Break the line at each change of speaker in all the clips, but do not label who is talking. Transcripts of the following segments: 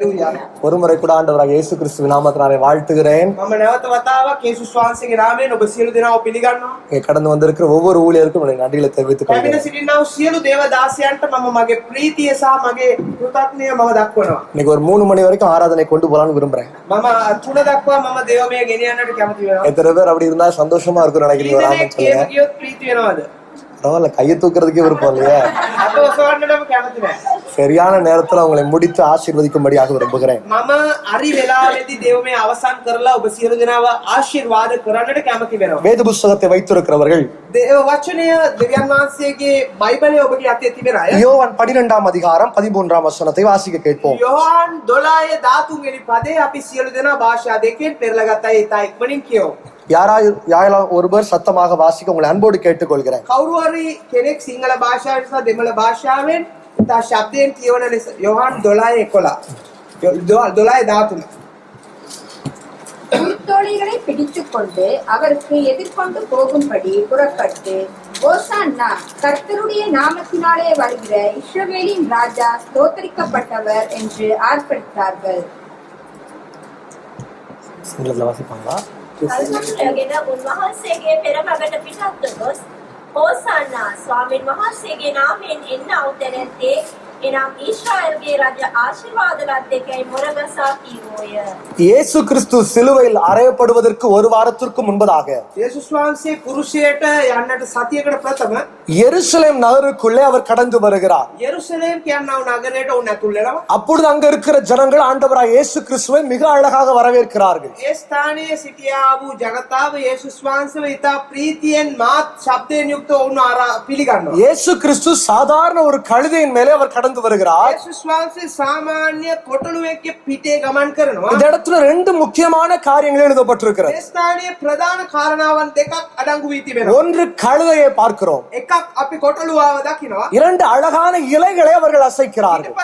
ஒரு முறை கூட ஆண்டவராக இயேசு கிறிஸ்துவின் நாமத்தினாலே வாழ்த்துகிறேன். கடந்து வந்திருக்கிற ஒவ்வொரு ஊழியருக்கும் நன்றிகளை தெரிவித்துக் கொள்கிறேன். இன்னைக்கு ஒரு 3 மணி வரைக்கும் ஆராதனை கொண்டு போலான்னு விரும்புறேன். எத்தனை பேர் அப்படி இருந்தா சந்தோஷமா இருக்கும் நினைக்கிறீங்க? பரவாயில்ல, கையை தூக்குறதுக்கே விருப்பம் இல்லையா? சரியான நேரத்துல அவங்களை முடித்து ஆசீர்வதிக்கும்படியாக விரும்புகிறேன். வேத புஸ்தகத்தை வைத்திருக்கிறவர்கள் யோவான் 12ஆம் அதிகாரம் 13ஆம் வசனத்தை வாசிக்க கேட்போம். யாராலும் ஒருவர் சத்தமாக வாசிக்க உங்களை அன்போடு கேட்டுக்கொள்கிறேன்.
தோழிகளை பிடித்துக் கொண்டு அவருக்கு எதிர்கொண்டு போகும்படி புறப்பட்டு, ஓசான்னா, கர்த்தருடைய நாமத்தினாலே வருகிற இஸ்ரவேலின் ராஜா ஸ்தோத்தரிக்கப்பட்டவர் என்று ஆர்ப்பரித்தார்கள்.
උන්වහන්සේගේ පෙරමගට පිටත් ගොස් හෝසානා ස්වාමීන් වහන්සේගේ නාමයෙන් එන්න අවතැනැත්තේ එනම් ඊශ්‍රායල්ගේ රජ ආශිර්වාද ලද්දේකයි මොරගසා කීවෝය.
இயேசு கிறிஸ்து சிலுவையில் அறையப்படுவதற்கு ஒரு வாரத்திற்கு முன்பதாக எருசலேம் நகருக்குள்ளே அவர் கடந்து வருகிறார். அப்பொழுது அங்க இருக்கிற ஜனங்கள் ஆண்டவராய் இயேசு கிறிஸ்துவை மிக அழகாக வரவேற்கிறார்கள். இயேசு கிறிஸ்து சாதாரண ஒரு கழுதையின் மேலே அவர் கடந்து வருகிறார். இந்த இடத்துல 2 முக்கியமான காரியங்கள் எழுதப்பட்டிருக்கிறது. ஒன்று, கழுதையை பார்க்கிறோம். 2 அழகான இலைகளை அவர்கள் அசைக்கிறார்கள்.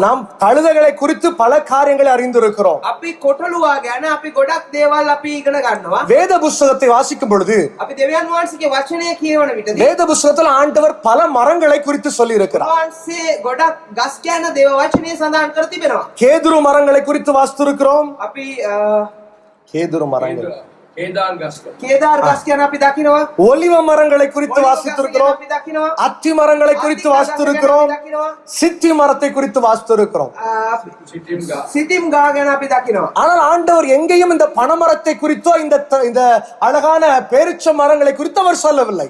நாம் கழுதைகளை குறித்து பல காரியங்களை அறிந்திருக்கிறோம். வேத புஸ்தகத்தை வாசிக்கும் பொழுது வேத புஸ்தகத்தில் ஆண்டவர் பல மரங்களை குறித்து சொல்லி இருக்கிறார். கேதுரு மரங்களை குறித்து வாசித்திருக்கிறோம். கேதுரு மரங்கள், ஒலிவ மரங்களை குறித்து வாசித்திருக்கிறோம். அத்தி மரங்களை குறித்து வாசித்திருக்கிறோம். சித்தி மரத்தை குறித்து வாசித்திருக்கிறோம். ஆனால் ஆண்டவர் எங்கேயும் இந்த பனைமரத்தை குறித்தோ இந்த அழகான பேரிச்ச மரங்களை குறித்து அவர் சொல்லவில்லை.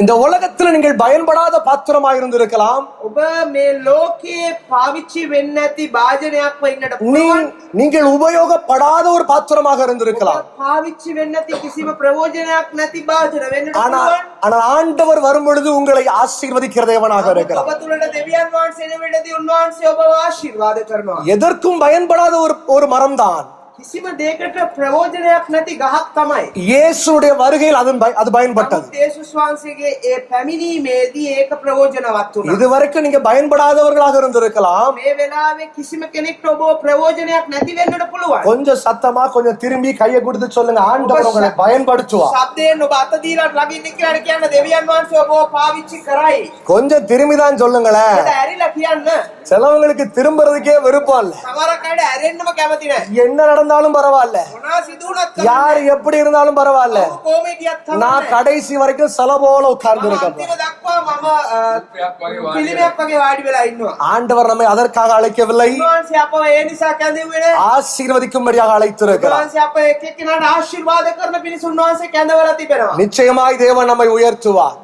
இந்த உலகத்தில் நீங்கள் பயன்படாத பாத்திரமாக இருந்திருக்கலாம். நீங்கள் உபயோகப்படாத ஒரு பாத்திரமாக இருந்திருக்கலாம். ஆனால் ஆண்டவர் வரும் பொழுது உங்களை ஆசீர்வதிக்கிற தேவனாக இருக்கிறார். எதற்கும் பயன்படாத ஒரு மரம் தான். இயேசுடைய வருகையில் அது பயன்பட்டது. இதுவரைக்கும் நீங்க பயன்படாதவர்களாக இருந்திருக்கலாம். கொஞ்சம் சத்தமா கொஞ்சம் திரும்பி கையை கொடுத்து சொல்லுங்க, ஆண்டவர் உங்களை பயன்படுத்துவார். கொஞ்சம் திரும்பிதான் சொல்லுங்களேன். சிலவங்களுக்கு திரும்புறதுக்கே விருப்பம் இல்ல. என்ன நடந்தாலும் பரவாயில்ல, யாரு எப்படி இருந்தாலும் பரவாயில்ல, நான் கடைசி வரைக்கும் சில போல உட்கார்ந்து இருக்கேன். ஆண்டவர் நம்மை அதற்காக அழைக்கவில்லை, ஆசீர்வதிக்கும்படியாக அழைத்திருக்கிறார். நிச்சயமாய் தேவன் நம்மை உயர்த்துவார்.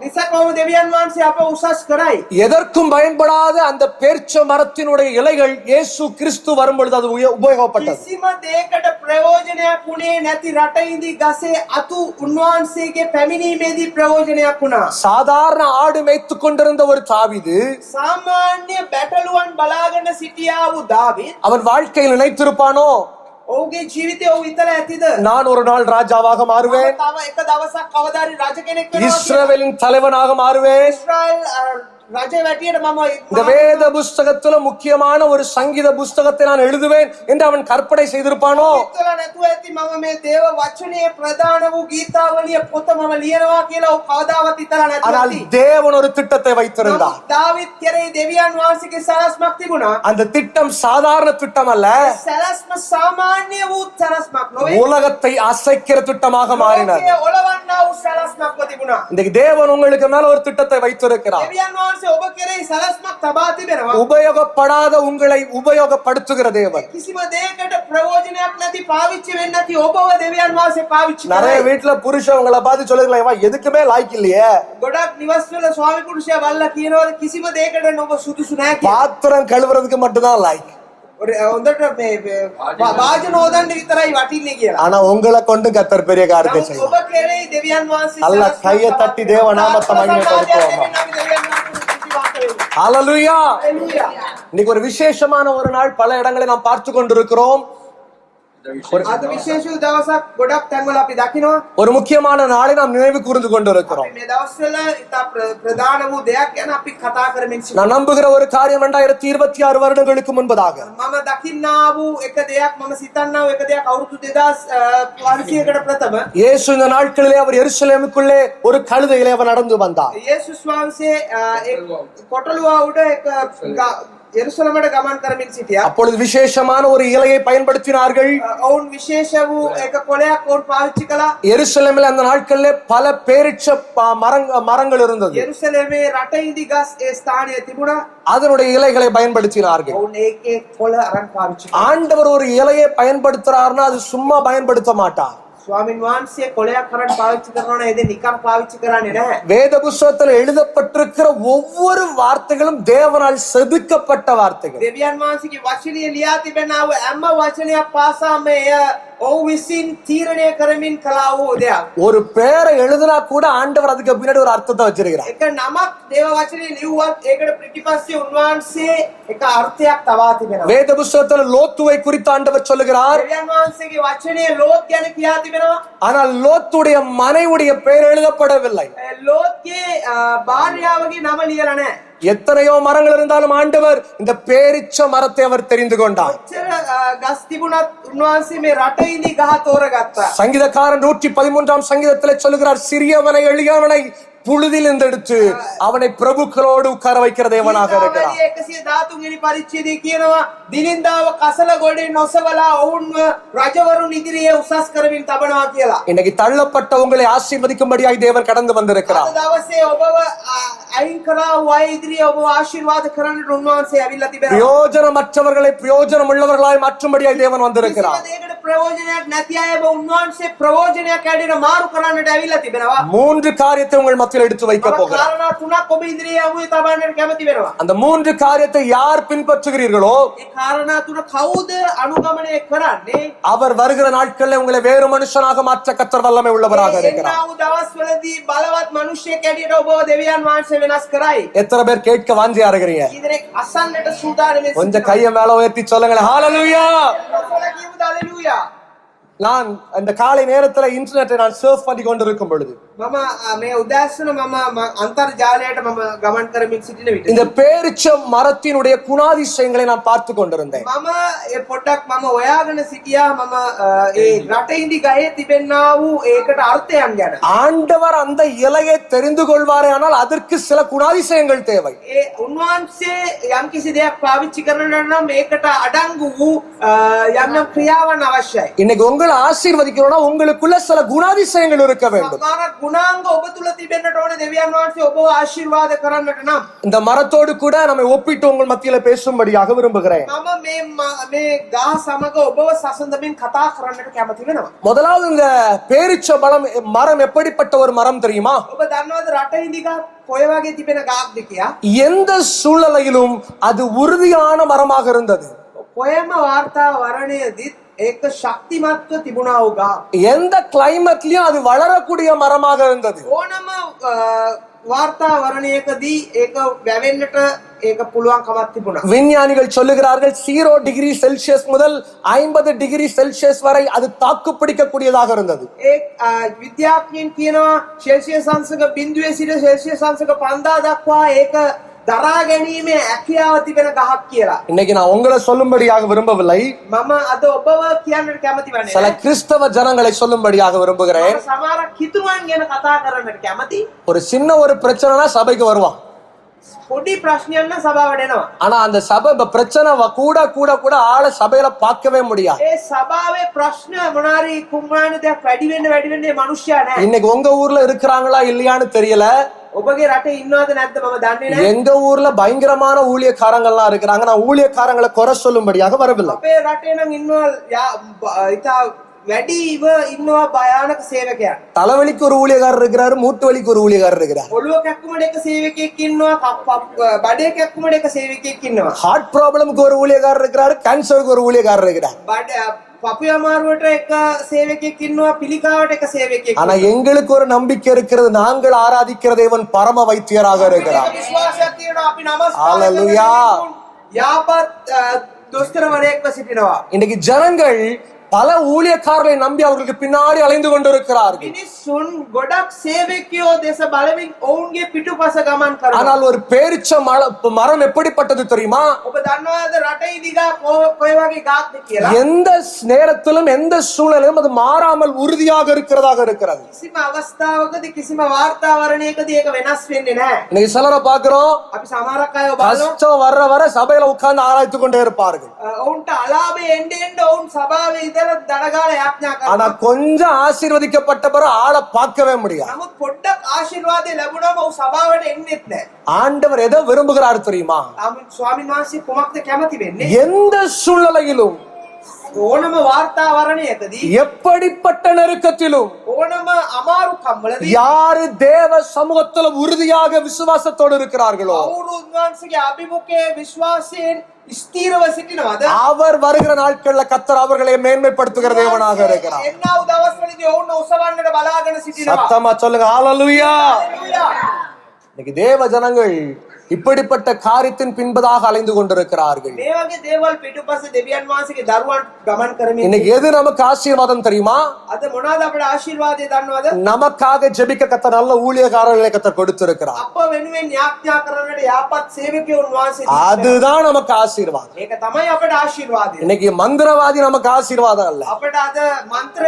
எதற்கும் பயன்படாத அந்த பேர்ச்ச மரத்தினுடைய இலைகள் இயேசு கிறிஸ்து வரும்பொழுது அது உபயோகப்பட்டது. சாதாரண ஆடு மேய்த்துக் கொண்டிருந்த ஒரு தாவீது அவன் வாழ்க்கையில் நினைத்திருப்பானோ, நான் ஒரு நாள் ராஜாவாக மாறுவேன், இஸ்ரவேலின் தலைவனாக மாறுவேன்,
රජ වැටියට මම
இந்த வேத புஸ்தகத்துல முக்கியமான ஒரு சங்கீத புஸ்தகத்தை நான் எழுதுவேன் என்று அவன் கற்பனை செய்திருப்பானோ?
හිතලා නැතුව ඇති මම මේ දේව වචනයේ ප්‍රධාන වූ ගීතාවලිය පොත මම ලියනවා කියලා ඔහු කවදාවත් හිතලා නැතුව
ஆனால்
ඇති.
தேவன் ஒரு திட்டத்தை வைத்திருந்தார்.
දාවිත් කෙරෙහි දෙවියන් වහන්සේගේ සලස්මක් තිබුණා.
அந்த திட்டம் சாதாரண திட்டம் அல்ல,
සලස්ම සාමාන්‍ය වූ සලස්මක් නොවේ.
உலகத்தை அசைக்கிற திட்டமாக மாறினது.
ලෝකයේ ඔලවන්නා වූ සලස්මක්ව තිබුණා.
இன்றைக்கு தேவன் உங்களுக்கு மேல ஒரு திட்டத்தை வைத்திருக்கிறார்.
දෙවියන් වහන්සේ ඔබ කෙරෙහි සලස්මක් තබා තිබෙනවා.
உபயோகப்படாத உங்களை உபயோகப்படுத்துகிற தேவன்.
කිසිම දෙයකට ප්‍රයෝජනයක් නැති පාවිච්චි වෙන්නේ නැති ඔබව දෙවියන් වහන්සේ පාවිච්චි
நிறைய
කරයි.
வீட்டுல புருஷன் உங்களை பார்த்து சொல்லுங்களா, எதுக்குமே லாய்க்கு இல்லையே,
ගොඩක් නිවස්වල ස්වාමි පුරුෂයා බල්ලා කියනවා කිසිම දෙයකට ඔබ සුදුසු නැහැ කියලා.
பாத்திரம் கழுவுறதுக்கு மட்டும்தான் லாய்க்கு,
හොඳට මේ වාජන හොදන්න විතරයි වටින්නේ කියලා.
ஆனா உங்களை கொண்டு கர்த்தர் பெரிய காரியத்தை
නමුත්
செய்யும்.
ඔබ කෙරෙහි දෙවියන් වහන්සේ
அல்ல, கையை தட்டி தேவ நாமத்தை மகிமைப்படுத்துவோம். ஹalleluya. இன்னைக்கு ஒரு விசேஷமான ஒரு நாள், பல இடங்களை நாம் பார்த்து கொண்டிருக்கிறோம்.
අද විශේෂ දවසක් ගොඩක් තැන්වල අපි දකිනවා.
ஒரு முக்கியமான நாளை நாம் நினைவு கூர்ந்து கொண்டிருக்கிறோம்.
මේ දවස්වල ඉතා ප්‍රධාන වූ දෙයක් ගැන අපි කතා කරමින් සිටිනවා.
நான் நம்புகிற ஒரு காரியம் 2026 வருடங்களுக்கு முன்பதாக
මම දකින්නා වූ එක දෙයක්, මම සිතන්නා වූ එක දෙයක් අවුරුදු 2500කට ප්‍රථම
இயேசு இந்த நாட்களிலே அவர் எருசலேமுக்குள்ளே ஒரு கழுதையிலே அவர் நடந்து வந்தார்.
යේසුස් වහන්සේ කොටලුවා උඩ එක යෙරුසලමට ගමන් කරමින් සිටියා.
அப்பொழுது விசேஷமான ஒரு இலையை பயன்படுத்தினார்கள்.
ඔවුන් විශේෂ වූ එක කොළයක් ඔවුන් පාවිච්චි කළා.
எருசலேமில் அந்த நாட்களிலே பல பேரிச்ச மரங்கள் இருந்தது.
යෙරුසලමේ රටඉදි ගස් ඒ ස්ථානයේ තිබුණා.
அதனுடைய இலைகளை பயன்படுத்தினார்கள்.
ඔවුන් ඒකේ කොළ අරන් පාවිච්චි කළා.
ஆண்டவர் ஒரு இலையை பயன்படுத்துறாருன்னா அது சும்மா பயன்படுத்த மாட்டார்.
ස්වාමීන් වහන්සේ කොළයක් කරන් පාවිච්චි කරනවා නේද? නිකන් පාවිච්චි කරන්නේ නැහැ.
வேத புஸ்தகத்தில் எழுதப்பட்டிருக்கிற ஒவ்வொரு வார்த்தைகளும் தேவனால் செதுக்கப்பட்ட வார்த்தைகள்.
දෙවියන් වහන්සේගේ වචනය ලියා තිබෙනා වූ හැම වචනයක් පාසාම එය ඔහු විසින් තීරණය කරමින් කළා වූ දෙයක්.
ஒரு பேரை எழுதினா கூட ஆண்டவர் அதுக்கு பின்னாடி ஒரு அர்த்தத்தை வச்சிருக்கிறார்.
එක නමක් දේව වචනේ ලිව්වත් ඒකට පිටිපස්සේ උන්වහන්සේ එක අර්ථයක් තබා තිබෙනවා.
வேத புஸ்தகத்தில் லோத்துவை குறித்து ஆண்டவர் சொல்லுகிறார்.
දෙවියන් වහන්සේගේ වචනේ ලෝත් ගැන කියා තිබෙනවා.
ஆனால் லோத்துடைய மனைவியுடைய பெயர் எழுதப்படவில்லை.
ලෝත්ගේ භාර්යාවගේ නම ලියලා නැහැ.
எத்தனையோ மரங்கள் இருந்தாலும் ஆண்டவர் இந்த பேரிச்ச மரத்தை அவர் தெரிந்து கொண்டார்.
ඔච්චර ගස් තිබුණත් උන්වහන්සේ මේ රටඉදි ගහ තෝරගත්තා.
சங்கீதக்காரன் 113ஆம் சங்கீதத்தில் சொல்லுகிறார், சிறியவனை எளியவனை புழுதில் எடுத்து அவனை பிரபுக்களோடு உட்கார வைக்கிற தேவனாக இருக்கிறார்.
113 වෙනි පරිච්ඡේදයේ කියනවා දිලින්දාව කසල ගොඩේ නොසවලා ඔවුන්ව රජවරුන් ඉදිරියේ උසස් කරමින් තබනවා කියලා.
இன்னைக்கு தள்ளப்பட்ட உங்களை ஆசீர்வதிக்கும்படியாய் தேவன் கடந்து வந்திருக்கிறார்.
අද දවසේ ඔබව අයින් කරා වූ අය ඉදිරියේ ඔබව ආශිර්වාද කරන්නට උන්වහන්සේ ඇවිල්ලා තිබෙනවා.
பிரயோஜனமற்றவர்களை பிரயோஜனம் உள்ளவர்களாய் மாற்றும்படியாய் தேவன் வந்திருக்கிறார்.
ඒකට ප්‍රයෝජනයක් නැති අයව උන්වහන්සේ ප්‍රයෝජනයක් ඇඩින මාරු කරන්නට ඇවිල්ලා තිබෙනවා.
3 காரியத்தை உங்கள் மத்தியில் எடுத்து வைக்க போகிறார்.
කාරණා තුනක් ඔබ ඉදිරියේ යමුවේ තබන්නට කැමති වෙනවා.
அந்த 3 காரியத்தை யார் பின்பற்றுகிறீர்களோ
ඒ කාරණා තුන කවුද අනුගමනය කරන්නේ?
அவர் வருகிற நாட்களில் உங்களை வேறு மனுஷனாக மாற்ற கர்த்தர் வல்லமை உள்ளவராக இருக்கிறார்.
එන්නා වූ දවස්වලදී බලවත් මිනිසෙක් ඇඩියට ඔබව දෙවියන් වහන්සේ වෙනස් කරයි.
எத்தனை பேர் கேட்க வாஞ்சியா இருக்கிறீங்க?
ඉදිරියේ අසන්නට සූදානම්
கொஞ்சம் கையை மேல உயர்த்தி சொல்லுங்களேன், ஹalleluya.
හalleluya.
நான் அந்த காலை நேரத்துல இன்டர்நெட்டை நான் சர்ஃப் பண்ணி கொண்டிருக்கும் பொழுது
මම මේ උදෑසන මම අන්තර්ජාලයට මම ගමන් කරමින් සිටින විට
இந்த பேரிச்ச மரத்தினுடைய குணாதிசயங்களை நான் பார்த்து கொண்டிருந்தேன்.
මම ඒ පොඩ්ඩක් මම හොයාගෙන සිටියා. මම ඒ රටඉදි ගහේ තිබෙනා වූ ඒකට අර්ථයන් ගැන.
ஆண்டவர் அந்த இலையை தெரிந்து கொள்வாரே, ஆனால் அதற்கு சில குணாதிசயங்கள் தேவை.
ඒ උන්වහන්සේ යම්කිසි දෙයක් පාවිච්චි කරනවා නම් ඒකට අඩංගු වූ යම් ක්‍රියාවන් අවශ්‍යයි.
இன்னைக்கு உங்களை ஆசீர்வதிக்கிறோம்னா உங்களுக்குள்ள சில குணாதிசயங்கள் இருக்க வேண்டும்.
සමහර ගුණාංග ඔබ තුල තිබෙන්නට ඕනේ දෙවියන් වහන්සේ ඔබව ආශිර්වාද කරන්නට නම්.
இந்த மரத்தோடு கூட நம்மை ஒப்பிட்டு உங்கள் மத்தியில பேசும்படியாக விரும்புகிறேன்.
මම මේ ගහ සමග ඔබව සසඳමින් කතා කරන්නට කැමති වෙනවා.
முதலாவது இந்த பேரிச்ச மரம் எப்படிப்பட்ட ஒரு மரம் தெரியுமா?
ඔබ දන්නවද රටඉදි ගහ කොයි වගේ තිබෙන ගහක්ද කියලා?
எந்த சூழ்நிலையிலும் அது உறுதியான மரமாக இருந்தது.
කොයම වාර්තා වරණයේදීත් ඒක ශක්තිමත්ව තිබුණා වූ ගහ.
எந்த கிளைமேட்லயும் அது வளரக்கூடிய மரமாக இருந்தது.
ඕනම වාර්තා වරණයකදී ඒක වැවෙන්නට ඒක පුළුවන් කමක් තිබුණා.
விஞ்ஞானிகள் சொல்லுகிறார்கள் 0 டிகிரி செல்சியஸ் முதல் 50 டிகிரி செல்சியஸ் வரை அது தாக்கு பிடிக்கக்கூடியதாக இருந்தது.
ඒ විද්‍යාඥයන් කියනවා සෙල්සියස් අංශක 0 සිට සෙල්සියස් අංශක 5000 දක්වා ඒක දරා ගැනීමේ හැකියාව තිබෙන ගහක් කියලා.
இன்னைக்கு நான் உங்களை சொல்லும்படியாக விரும்பவில்லை,
මම අද ඔබව කියන්නට කැමති වන්නේ
சில
නැහැ.
கிறிஸ்தவ ஜனங்களை சொல்லும்படியாக விரும்புகிறேன்.
මම සමහර කිතුරුවන් ගැන කතා කරන්නට කැමති.
ஒரு சின்ன ஒரு பிரச்சனைனா சபைக்கு வருவான்,
පොඩි ප්‍රශ්නයක් නම් සභාවට එනවා.
ஆனா அந்த சபை பிரச்சனை கூட கூட கூட ஆளை சபையில பார்க்கவே முடியாது.
ඒ සභාවේ ප්‍රශ්න මොනාරි කුම්මාන දෙයක් වැඩි වෙන්නේ මනුෂ්‍යයා නැහැ.
இன்னைக்கு உங்க ஊர்ல இருக்கிறாங்களா இல்லையான்னு தெரியல,
ඔබගේ රටේ ඉන්නවද නැද්ද මම දන්නේ නැහැ.
எங்க ஊர்ல பயங்கரமான ஊழியக்காரங்கள்லாம் இருக்கிறாங்க. நான் ஊழியக்காரங்களை குறை சொல்லும்படியாக வரவில்லை.
අපේ රටේ නම් ඉන්නවා ඉතා වැඩිව ඉන්නවා භයානක සේවකයන්.
தலைவலிக்கு ஒரு ஊழியக்காரர் இருக்கிறாரு, மூட்டு வலிக்கு ஒரு ஊழியக்காரர் இருக்கிறார்,
ඔළුව කැක්කුමට එක සේවකයෙක් ඉන්නවා, බඩේ කැක්කුමට එක සේවකයෙක් ඉන්නවා.
ஹார்ட் ப்ராப்ளமுக்கு ஒரு ஊழியக்காரர் இருக்கிறாரு, கேன்சருக்கு ஒரு ஊழியக்காரர் இருக்கிறார்.
පපු අමාරුවට එක සේවකයෙක් ඉන්නවා, පිළිකාවට එක සේවකයෙක්.
ஆனா எங்களுக்கு ஒரு நம்பிக்கை இருக்கிறது, நாங்கள் ஆராதிக்கிற தேவன் பரம வைத்தியராக இருக்கிறார்.
විශ්වාසයක් තියෙනවා, අපි නමස්කාර
ஹalleluya.
යාපත් දොස්තරවරයෙක්ව සිටිනවා.
இன்னைக்கு ஜனங்கள் பல ஊழியக்காரர்களை நம்பி அவர்களுக்கு பின்னாடி அலைந்து கொண்டிருக்கிறார்கள்.
මිනිස්සුන් ගොඩක් සේවකයෝ දේශ බලමින් ඔවුන්ගේ පිටුපස ගමන් කරනවා.
ஆனால் ஒரு பேரிச்ச மரம் எப்படிப்பட்டது தெரியுமா?
ඔබ දන්නවද රටේ ඉදිගා කොයි වගේ ගාක්ද කියලා?
எந்த நேரத்திலும் எந்த சூழலிலும் அது மாறாமல் உறுதியாக இருக்கிறதாக இருக்கிறது.
කිසිම අවස්ථාවකදී කිසිම වාර්තාවරණයකදී ඒක වෙනස් වෙන්නේ නැහැ.
இன்னைக்கு சிலரை பார்க்கிறோம்,
අපි සමහරක් අය බලනවා
கஷ்டம் வர்ற வர சபையில உட்கார்ந்து ஆராய்த்து கொண்டே இருப்பார்கள்.
ඔවුන්ට අලාභය එන්න ඔවුන් සභාවේ ඉඳලා දඩගාල යාඥා
ஆனா
කරනවා.
கொஞ்சம் ஆசீர்வதிக்கப்பட்ட பிறகு ஆளை பார்க்கவே முடியாது.
නමුත් පොඩ්ඩක් ආශිර්වාදය ලැබුණාම ඔව් සභාවට එන්නෙත් නැහැ.
ஆண்டவர் எதை விரும்புகிறார் தெரியுமா?
ස්වාමීන් වහන්සේ කොමක්ද කැමති වෙන්නේ?
எந்த சூழ்நிலையிலும்,
ඕනම වාර්තාවරණයකදී,
எப்படிப்பட்ட நெருக்கத்திலும்,
ඕනම අමාරුකම්වලදී
யாரு தேவ சமூகத்துல உறுதியாக விசுவாசத்தோடு இருக்கிறார்களோ
කවුරු උන්වහන්සේගේ අභිමුඛයේ විශ්වාසයෙන් ස්ථීරව සිටිනවද?
அவர் வருகிற நாட்கள்ல கர்த்தர் அவர்களை மேன்மைப்படுத்துகிற தேவனாக இருக்கிறார்.
එන්නා වූ දවස්වලදී ඔවුන් ඔසවන්නට බලාගෙන සිටිනවා.
சத்தமா சொல்லுங்க ஹalleluya.
හalleluya.
இன்னைக்கு தேவ ஜனங்கள் இப்படிப்பட்ட காரியத்தின் பின்பதாக அலைந்து கொண்டிருக்கிறார்கள்.
මේ වගේ දේවල් පිටුපස්සේ දෙවියන් වහන්සේගේ දරුවන් ගමන් කරමින්
இன்னைக்கு எது நமக்கு ஆசீர்வாதம் தெரியுமா?
අද මොනවාද අපේ ආශිර්වාදය දන්නවද?
நமக்காக ஜெபிக்க கர்த்தர் நல்ல ஊழியக்காரர்களை கர்த்தர் கொடுத்திருக்கிறார்.
අප වෙනුවෙන් යාඥා කරන්නට යාපත් සේවකයන් වහන්සේ
அதுதான் நமக்கு ஆசீர்வாதம்.
ඒක තමයි අපේ ආශිර්වාදය.
இன்னைக்கு மந்திரவாதி நமக்கு ஆசீர்வாதம் அல்ல.
අපිට අද මන්ත්‍ර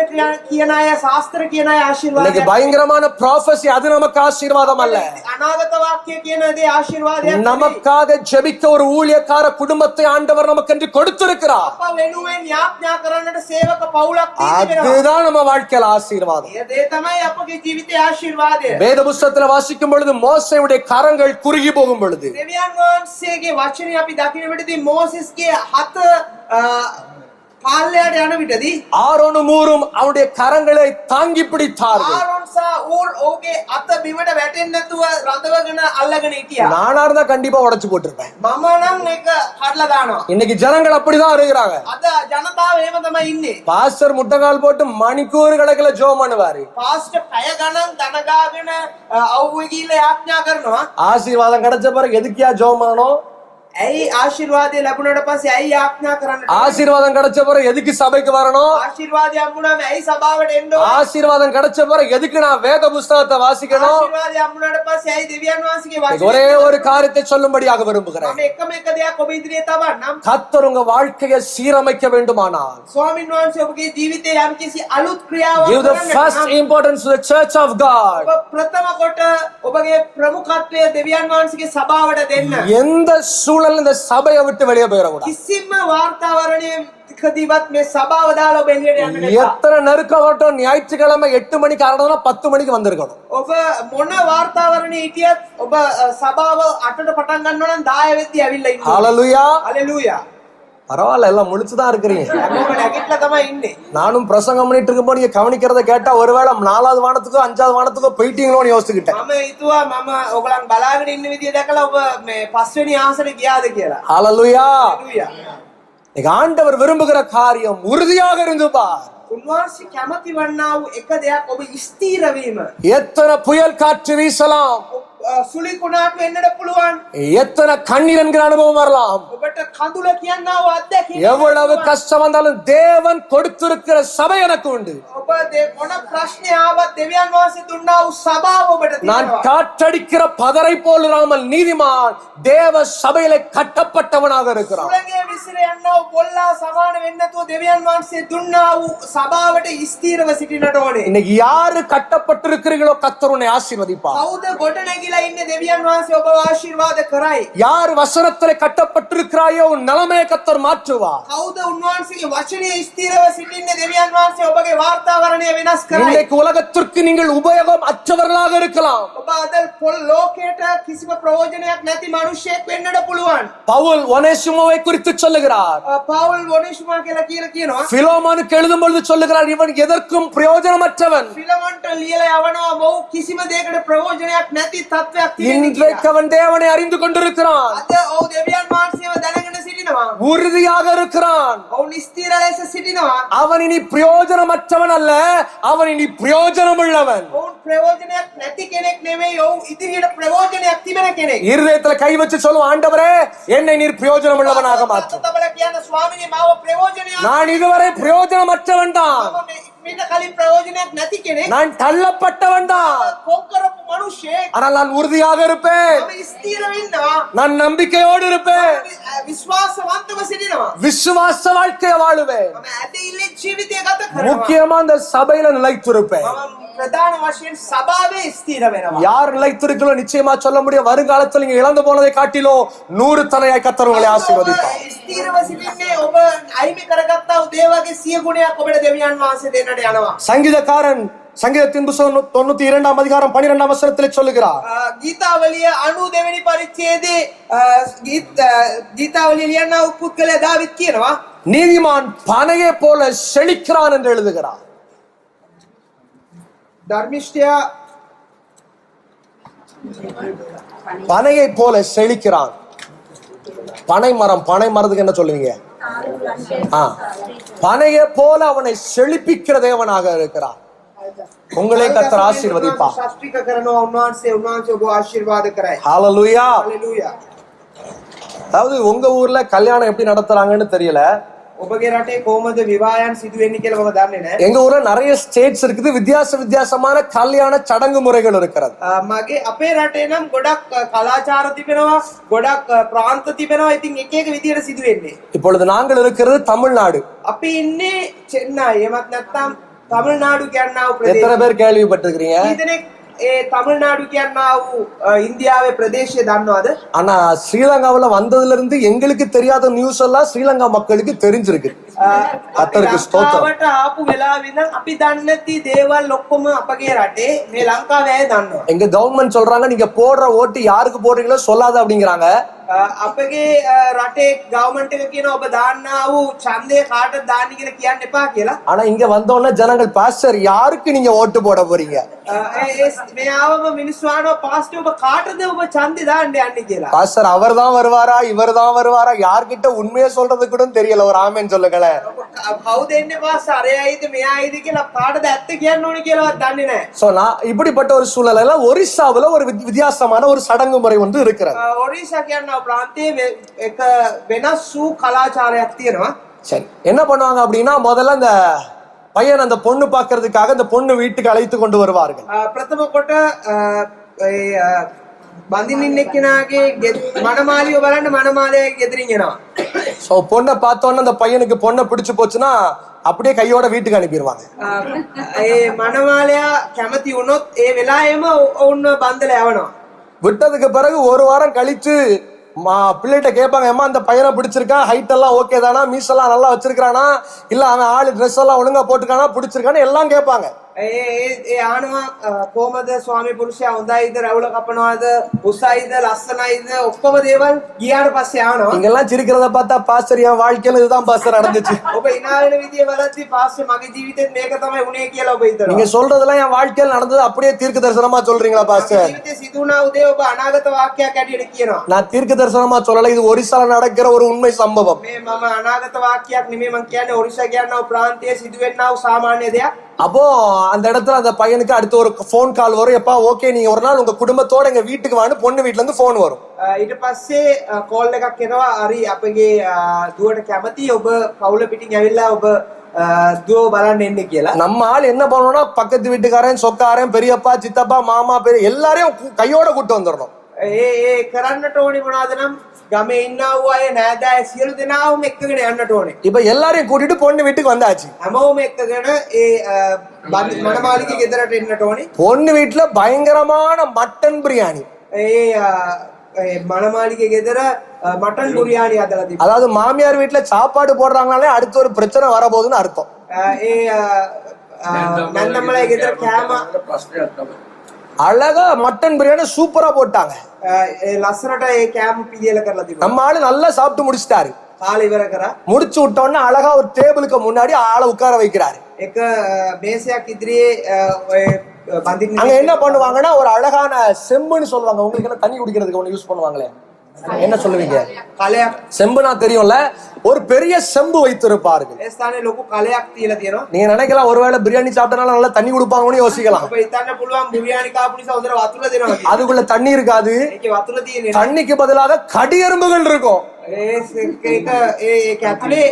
කියන අය, ශාස්ත්‍ර කියන අය
இன்னைக்கு
ආශිර්වාදය.
பயங்கரமான ப்ராஃபஸி அது நமக்கு ஆசீர்வாதம் அல்ல.
අනාගත වාක්‍ය කියන දේ ආශිර්වාදයක්.
நமக்காக ஜெபிக்க ஒரு ஊழியக்கார குடும்பத்தை ஆண்டவர் நமக்கு என்று கொடுத்திருக்கிறார்.
අප වෙනුවෙන් යාඥා කරන්නට සේවක පවුලක් තියෙනවා.
அதுதான் நம்ம வாழ்க்கையில ஆசீர்வாதம்.
ඒ දේ තමයි අපගේ ජීවිතයේ ආශිර්වාදය.
வேத புஸ்தகத்துல வாசிக்கும் பொழுது மோசேயுடைய கரங்கள் குறுகி போகும் பொழுது
දෙවියන් වහන්සේගේ වචනේ අපි දකින විටදී මෝසෙස්ගේ හත පාල්ලයට යන විටදී
ஆரோனும் ஊரும் அவனுடைய கரங்களை தாங்கி பிடித்தார்கள்.
ආරොන් සහ ඌර් ඔහුගේ අත බිමට වැටෙන්නේ නැතුව රඳවගෙන අල්ලගෙන හිටියා.
நானா இருந்தா கண்டிப்பா உடைச்சு போட்டிருப்பேன்.
මම නම් ඒක කඩලා දානවා.
இன்னைக்கு ஜனங்கள் அப்படிதான் இருக்கிறாங்க.
අද ජනතාව එහෙම තමයි ඉන්නේ.
பாஸ்டர் முட்டங்கால் போட்டு மணிக்கூர் கணக்குல ஜெபம் பண்ணுவாரு.
පාස්ටර් පැය ගණන් දනගාගෙන අවුවේ ගිහිල්ලා යාඥා කරනවා.
ஆசீர்வாதம் கிடைச்ச பிறகு எதுக்கியா ஜெபம் பண்ணணும்?
ඇයි ආශිර්වාදය ලැබුණාට පස්සේ ඇයි යාඥා කරන්නට?
ஆசீர்வாதம் கிடைச்ச பிறகு எதுக்கு சபைக்கு வரணும்?
ආශිර්වාදය හම්බුනාම ඇයි සභාවට එන්න ඕන?
ஆசீர்வாதம் கிடைச்ச பிறகு எதுக்கு நான் வேத புஸ்தகத்தை வாசிக்கணும்?
ආශිර්වාදය හම්බුනාට පස්සේ ඇයි දෙවියන් වහන්සේගේ
இன்னைக்கு
වචනේ?
ஒரே ஒரு காரியத்தை சொல்லும்படியாக விரும்புகிறேன்.
මම එකම එක දෙයක් ඔබ ඉදිරියේ තබන්නම්.
கர்த்தர் உங்க வாழ்க்கையை சீரமைக்க வேண்டுமானால்
ස්වාමීන් වහන්සේ ඔබගේ ජීවිතයේ යම්කිසි අලුත් ක්‍රියාවක්
give the first
කරන්න
importance to the church of God.
ඔබ ප්‍රථම කොට ඔබගේ ප්‍රමුඛත්වය දෙවියන් වහන්සේගේ සභාවට දෙන්න.
எந்த சூழலும் இந்த சபையை விட்டு வெளியே போயிடக்கூடாது.
කිසිම වාර්තාවරණයකදීවත් මේ සභාව දාලා ඔබ එළියට යන්න එපා.
எத்தனை நெருக்கமாட்டம் ஞாயிற்றுக்கிழமை 8 மணிக்கு ஆரம்பிச்சா 10 மணிக்கு வந்திருக்கணும்.
ඔබ මොන වාර්තාවරණේ හිටියත් ඔබ සභාව 8ට පටන් ගන්නවා නම් 10 වෙද්දී ඇවිල්ලා ඉන්න.
ஹalleluya.
හalleluya.
பரவாயில்ல, எல்லாம் முழிச்சுதான் இருக்கிறீங்க.
හැමෝම නැගිටලා තමයි ඉන්නේ.
நானும் பிரசங்கம் பண்ணிட்டு இருக்கும்போது நீங்க கவனிக்கிறத கேட்டா ஒருவேளை 4வது வானத்துக்கோ 5வது வானத்துக்கோ போயிட்டீங்களோன்னு யோசிச்சுக்கிட்டேன்.
මම හිතුවා මම ඔයගලන් බලාගෙන ඉන්න විදිය දැකලා ඔබ මේ 5 වෙනි ආසනෙ ගියාද කියලා.
ஹalleluya.
හalleluya.
இன்னைக்கு ஆண்டவர் விரும்புகிற காரியம் உறுதியாக இருந்து பார்.
උන්වහන්සේ කැමති වන්නා වූ එක දෙයක් ඔබ ස්ථීර වීම.
எத்தனை புயல் காற்று வீசலாம்,
සුලිකුණාට වෙන්නට පුළුවන්.
எத்தனை கண்ணீர் என்கிற அனுபவம் வரலாம்.
ඔබට කඳුල කියනවා අත්දැකීම.
எவ்வளவு கஷ்டம் வந்தாலும் தேவன் கொடுத்திருக்கிற சபை எனக்கு உண்டு.
ඔබ මොන ප්‍රශ්නේ ආවත් දෙවියන් වහන්සේ දුන්නා වූ සභාව ඔබට
நான்
තියෙනවා.
காற்றடிக்கிற பதரை போல் இராமல் நீதிமான் தேவ சபையிலே கட்டப்பட்டவனாக இருக்கிறான்.
සුළඟේ විසිර යනවා පොල්ලා සමාන වෙන්නේ නැතුව දෙවියන් වහන්සේ දුන්නා වූ සභාවට ස්ථීරව සිටින්නට ඕනේ.
இன்னைக்கு யாரு கட்டப்பட்டிருக்கிறீர்களோ கர்த்தர் உன்னை ஆசீர்வதிப்பார்.
කවුද ගොඩ නැගිලා ඉන්නේ දෙවියන් වහන්සේ ඔබව ආශිර්වාද කරයි.
யார் வசனத்திலே கட்டப்பட்டிருக்கிறாயோ உன் நிலைமையை கர்த்தர் மாற்றுவார்.
කවුද උන්වහන්සේගේ වචනේ ස්ථීරව සිටින්නේ දෙවියන් වහන්සේ ඔබගේ වාර්තාවරණය වෙනස් කරයි.
இன்றைக்கு உலகத்திற்கு நீங்கள் உபயோகம் அற்றவர்களாக இருக்கலாம்.
ඔබ අද පොල් ලෝකයට කිසිම ප්‍රයෝජනයක් නැති මිනිසෙක් වෙන්නට පුළුවන්.
பவுல் ஒனேசிமோவை குறித்து சொல்லுகிறார்.
පවුල් වොනිෂ්මා කියලා කියනවා.
பிலோமோனுக்கு எழுதும் பொழுது சொல்லுகிறார் இவன் எதற்கும் பிரயோஜனமற்றவன்.
ෆිලමොන්ට ලියලා යවනවා මොහු කිසිම දෙයකට ප්‍රයෝජනයක් නැති තත්වයක් තියෙනවා.
இன்றைக்கு அவன் தேவனை அறிந்து கொண்டிருக்கிறான்.
අද ඔව් දෙවියන් වහන්සේව දැනගෙන සිටිනවා.
உறுதியாக இருக்கிறான்.
ඔවුන් ස්ථිර ලෙස සිටිනවා.
அவன் இனி பிரயோஜனமற்றவன் அல்ல, அவன் இனி பிரயோஜனமுள்ளவன்.
ඔවුන් ප්‍රයෝජනයක් නැති කෙනෙක් නෙමෙයි. ඔවුන් ඉදිරියට ප්‍රයෝජනයක් තිබෙන කෙනෙක්.
இருதயத்துல கை வச்சு சொல்லுவோம், ஆண்டவரே என்னை நீர் பிரயோஜனமுள்ளவனாக மாற்றும்.
තබල කියන ස්වාමීනි මාව ප්‍රයෝජනයක්
நான் இதுவரை பிரயோஜனமற்றவன் தான்,
මීට කලින් ප්‍රයෝජනයක් නැති කෙනෙක්.
நான் தள்ளப்பட்டவன் தான்,
කොන්කරපු මිනිහෙක්.
ஆனால் நான் உறுதியாக இருப்பேன்,
මම ස්ථිරව ඉන්නවා.
நான் நம்பிக்கையோடு இருப்பேன்,
විශ්වාසවන්තව සිටිනවා.
விசுவாச வாழ்க்கையை வாழுவேன்,
මම ඇදහිල්ලේ ජීවිතය ගත කරනවා.
முக்கியமா அந்த சபையில நிலைத்திருப்பேன்.
මම ප්‍රධාන වශයෙන් සභාවේ ස්ථිර වෙනවා.
யார் நிலைத்திருக்கிறோ நிச்சயமா சொல்ல முடியும், வருங்காலத்தில் நீங்க இழந்து போனதை காட்டிலும் 100 தனையாய் கர்த்தர் உங்களை ஆசீர்வதிப்பார்.
ස්ථිරව සිටින්නේ ඔබ අයිමි කරගත්තා වූ දේ වගේ 100 ගුණයක් ඔබට දෙවියන් වහන්සේ දෙන්නට යනවා.
சங்கீதக்காரன் சங்கீதத்தின் புத்தகம் 92 அதிகாரம் 12 வசனத்திலே சொல்லுகிறார்,
ගීතාවලිය 92 වෙනි පරිච්ඡේදයේ ගීතාවලිය ලියන පුද්ගලයා දාවිත් කියනවා
நீதிமான் பனையை போல செழிக்கிறான் என்று எழுதுகிறார்.
ධර්මිෂ්ඨයා
பனையை போல செழிக்கிறான். பனை மரத்துக்கு என்ன சொல்லுவீங்க? பனையை போல அவனை செழிப்பிக்கிற தேவனாக இருக்கிறார். உங்களே கர்த்தர் ஆசீர்வதிப்பார்.
ශාස්ත්‍රික කරනවා උන්වහන්සේ ඔබ ආශිර්වාද කරයි.
ஹalleluya.
හalleluya.
அதாவது உங்க ஊர்ல கல்யாணம் எப்படி நடத்துறாங்கன்னு தெரியல,
ඔබගේ රටේ කොහොමද විවාහයන් සිදු වෙන්නේ කියලා මම දන්නේ නැහැ.
எங்க ஊர்ல நிறைய ஸ்டேட்ஸ் இருக்குது, வித்தியாசமான கல்யாண சடங்கு முறைகள் இருக்கிறது.
මගේ අපේ රටේ නම් ගොඩක් කලාචාර තිබෙනවා, ගොඩක් ප්‍රාන්ත තිබෙනවා. ඉතින් එක එක විදියට සිදු වෙන්නේ.
இப்பொழுது நாங்கள் இருக்கிறது தமிழ்நாடு.
අපි ඉන්නේ චෙන්නයි. එමත් නැත්නම් තමිල්නාඩු කියනවා
எத்தனை
ප්‍රදේශය.
பேர் கேள்விப்பட்டிருக்கிறீங்க?
කීදෙනෙක් ඒ තමිල්නාඩු කියනවා ඉන්දියාවේ ප්‍රදේශය දන්නවද?
ஆனா ஸ்ரீலங்காவுல வந்ததுல இருந்து எங்களுக்கு தெரியாத நியூஸ் எல்லாம் ஸ்ரீலங்கா மக்களுக்கு தெரிஞ்சிருக்கு. கர்த்தருக்கு ஸ்தோத்திரம்.
ලංකාවට ආපු වෙලාවෙ ඉඳන් අපි දන්නේ නැති දේවල් ඔක්කොම අපගේ රටේ මේ ලංකාවේ අය දන්නවා.
எங்க கவர்மெண்ட் சொல்றாங்க நீங்க போடுற ஓட்டு யாருக்கு போடுறீங்களோ சொல்லாத அப்படிங்கிறாங்க.
අපගේ රටේ ගවර්න්මන්ට් එක කියනවා ඔබ දාන්නා වූ ඡන්දය කාටද දාන්නේ කියලා කියන්න එපා කියලා.
ஆனா இங்க வந்தோடனே ஜனங்கள் பாஸ்டர் யாருக்கு நீங்க ஓட்டு போட போறீங்க?
මේ ආවම මිනිස්සු අහනවා පාස්ටර් ඔබ කාටද ඔබ ඡන්දය දාන්න යන්නේ කියලා.
பாஸ்டர் அவர்தான் வருவாரா இவர்தான் வருவாரா யார்கிட்ட உண்மையை சொல்றது கூட தெரியல. ஒரு ஆமென் சொல்லுங்களேன்.
කවුද එන්නේ පාස්ටර් අරයයිද මෙයායිද කියලා කාටද ඇත්ත කියන්න ඕනේ කියලාවත් දන්නේ නැහැ.
சோ நான் இப்படிப்பட்ட ஒரு சூழ்நிலையில ஒரிசாவுல ஒரு வித்தியாசமான ஒரு சடங்கு முறை வந்து இருக்கிறது.
ඔරිසා කියන ප්‍රාන්තයේ එක වෙනස් වූ කලාචාරයක් තියෙනවා.
சரி, என்ன பண்ணுவாங்க அப்படின்னா முதல்ல அந்த பையன் அந்த பொண்ணு பாக்குறதுக்காக அந்த பொண்ணு வீட்டுக்கு அழைத்து கொண்டு வருவார்கள்.
ප්‍රථම කොට බඳින්න එක්කෙනාගේ මනමාලිය බලන්න මනමාලයේ ගෙදරින් එනවා.
சோ பொண்ணை பார்த்தோன்னே அந்த பையனுக்கு பொண்ணை பிடிச்சு போச்சுன்னா அப்படியே கையோட வீட்டுக்கு அனுப்பிடுவாங்க.
ඒ මනමාලයා කැමති වුණොත් ඒ වෙලාවෙම ඔවුන්ව බන්දලා යවනවා.
விட்டதுக்கு பிறகு ஒரு வாரம் கழிச்சு பிள்ளைகிட்ட கேட்பாங்க, ஏமா அந்த பையனை பிடிச்சிருக்கா, ஹைட் எல்லாம் ஓகே தானா, மீசெல்லாம் நல்லா வச்சிருக்கானா, இல்ல அவன் ஆளு ட்ரெஸ் எல்லாம் ஒழுங்கா போட்டுக்கானா, பிடிச்சிருக்கான்னு எல்லாம் கேட்பாங்க.
ඒ ආනවා කොහමද ස්වාමි පුරුෂයා හොඳයිද, රැවුල කපනවාද, උසයිද, ලස්සනයිද, ඔක්කොම දේවල් ගියාට පස්සේ ආනවා.
நீங்க எல்லாம் சிரிக்கிறத பார்த்தா பாஸ்டர் என் வாழ்க்கையில இதுதான் பாஸ்டர் நடந்துச்சு.
ඔබ hina වෙන විදිය බලද්දි පාස්ටර් මගේ ජීවිතේත් මේක තමයි වුනේ කියලා ඔබ හිතනවා.
நீங்க சொல்றதெல்லாம் என் வாழ்க்கையில நடந்தது அப்படியே தீர்க்க தரிசனமா சொல்றீங்களா பாஸ்டர்?
ජීවිතේ සිදු වුණා උදේ ඔබ අනාගත වාක්‍යයක් ඇටියට කියනවා.
நான் தீர்க்க தரிசனமா சொல்லல, இது ஒரிசால நடக்கிற ஒரு உண்மை சம்பவம்.
මේ මම අනාගත වාක්‍යයක් නෙමෙයි මම කියන්නේ ඔරිසා කියනවා ප්‍රාන්තයේ සිදුවෙනා වූ සාමාන්‍ය දෙයක්.
அப்போ அந்த இடத்துல அந்த பையனுக்கு அடுத்து ஒரு போன் கால் வரும். எப்பா ஓகே நீங்க ஒரு நாள் உங்க குடும்பத்தோட எங்க வீட்டுக்கு வான்னு பொண்ணு வீட்டுல இருந்து போன் வரும்.
ඊට පස්සේ කෝල් එකක් එනවා හරි අපගේ දුවට කැමති ඔබ පවුල පිටින් ඇවිල්ලා ඔබ දුව බලන්න එන්න කියලා.
நம்ம ஆள் என்ன பண்ணணும்னா பக்கத்து வீட்டுக்காரன் சொக்காரன் பெரியப்பா சித்தப்பா மாமா பெரிய எல்லாரையும் கையோட கூட்டு வந்துடணும்.
ඒ කරන්නට ඕනේ මොනවද නම් ගමේ ඉන්නා වූ අය නෑදෑය සියලු දෙනාම එක්කගෙන යන්නට ඕනේ.
இப்ப எல்லாரையும் கூட்டிட்டு பொண்ணு வீட்டுக்கு வந்தாச்சு.
හැමෝම එක්කගෙන ඒ මනමාලිගේ ගෙදරට එන්නට ඕනේ.
பொண்ணு வீட்டுல பயங்கரமான மட்டன் பிரியாணி.
ඒ මනමාලිගේ ගෙදර මටන් බුරියානි හදලා තිබ්බා.
அதாவது மாமியார் வீட்டுல சாப்பாடு போடுறாங்கனாலே அடுத்து ஒரு பிரச்சனை வரப்போகுதுன்னு அர்த்தம்.
ඒ නන්දමලයි ගෙදර කෑම
அழகா மட்டன் பிரியாணி சூப்பரா போட்டாங்க.
ලස්සනට ඒ කෑම පිළියෙල කරලා තිබුණා.
நம்ம ஆளு நல்லா சாப்பிட்டு முடிச்சிட்டாரு.
කාලේ ඉවර කරා.
முடிச்சு விட்ட உடனே அழகா ஒரு டேபிளுக்கு முன்னாடி ஆளை உட்கார வைக்கிறாரு.
එක මේසයක් ඉදිරියේ බඳින්න.
அங்க என்ன பண்ணுவாங்கன்னா ஒரு அழகான செம்புன்னு சொல்லுவாங்க. உங்களுக்கு என்ன தண்ணி குடிக்கிறதுக்கு ஒண்ணு யூஸ் பண்ணுவாங்களே, என்ன சொல்லுவீங்க?
කලයක්.
செம்புனா தெரியும்ல, ஒரு பெரிய செம்பு வைத்திருப்பார்கள்.
ඒ ස්ථානේ ලොකු කලයක් තියලා තියෙනවා.
நீங்க நினைக்கலாம் ஒருவேளை பிரியாணி சாப்பிட்டனால நல்லா தண்ணி கொடுப்பாங்கன்னு யோசிக்கலாம்.
ඔබ හිතන්න පුළුවන් බුරියානි කාපු නිසා හොඳට වතුර දෙනවා කියලා.
அதுக்குள்ள தண்ணி இருக்காது.
ඒකේ වතුර තියෙන්නේ.
தண்ணிக்கு பதிலாக கடி எறும்புகள் இருக்கும்.
ඒක ඇතුලේ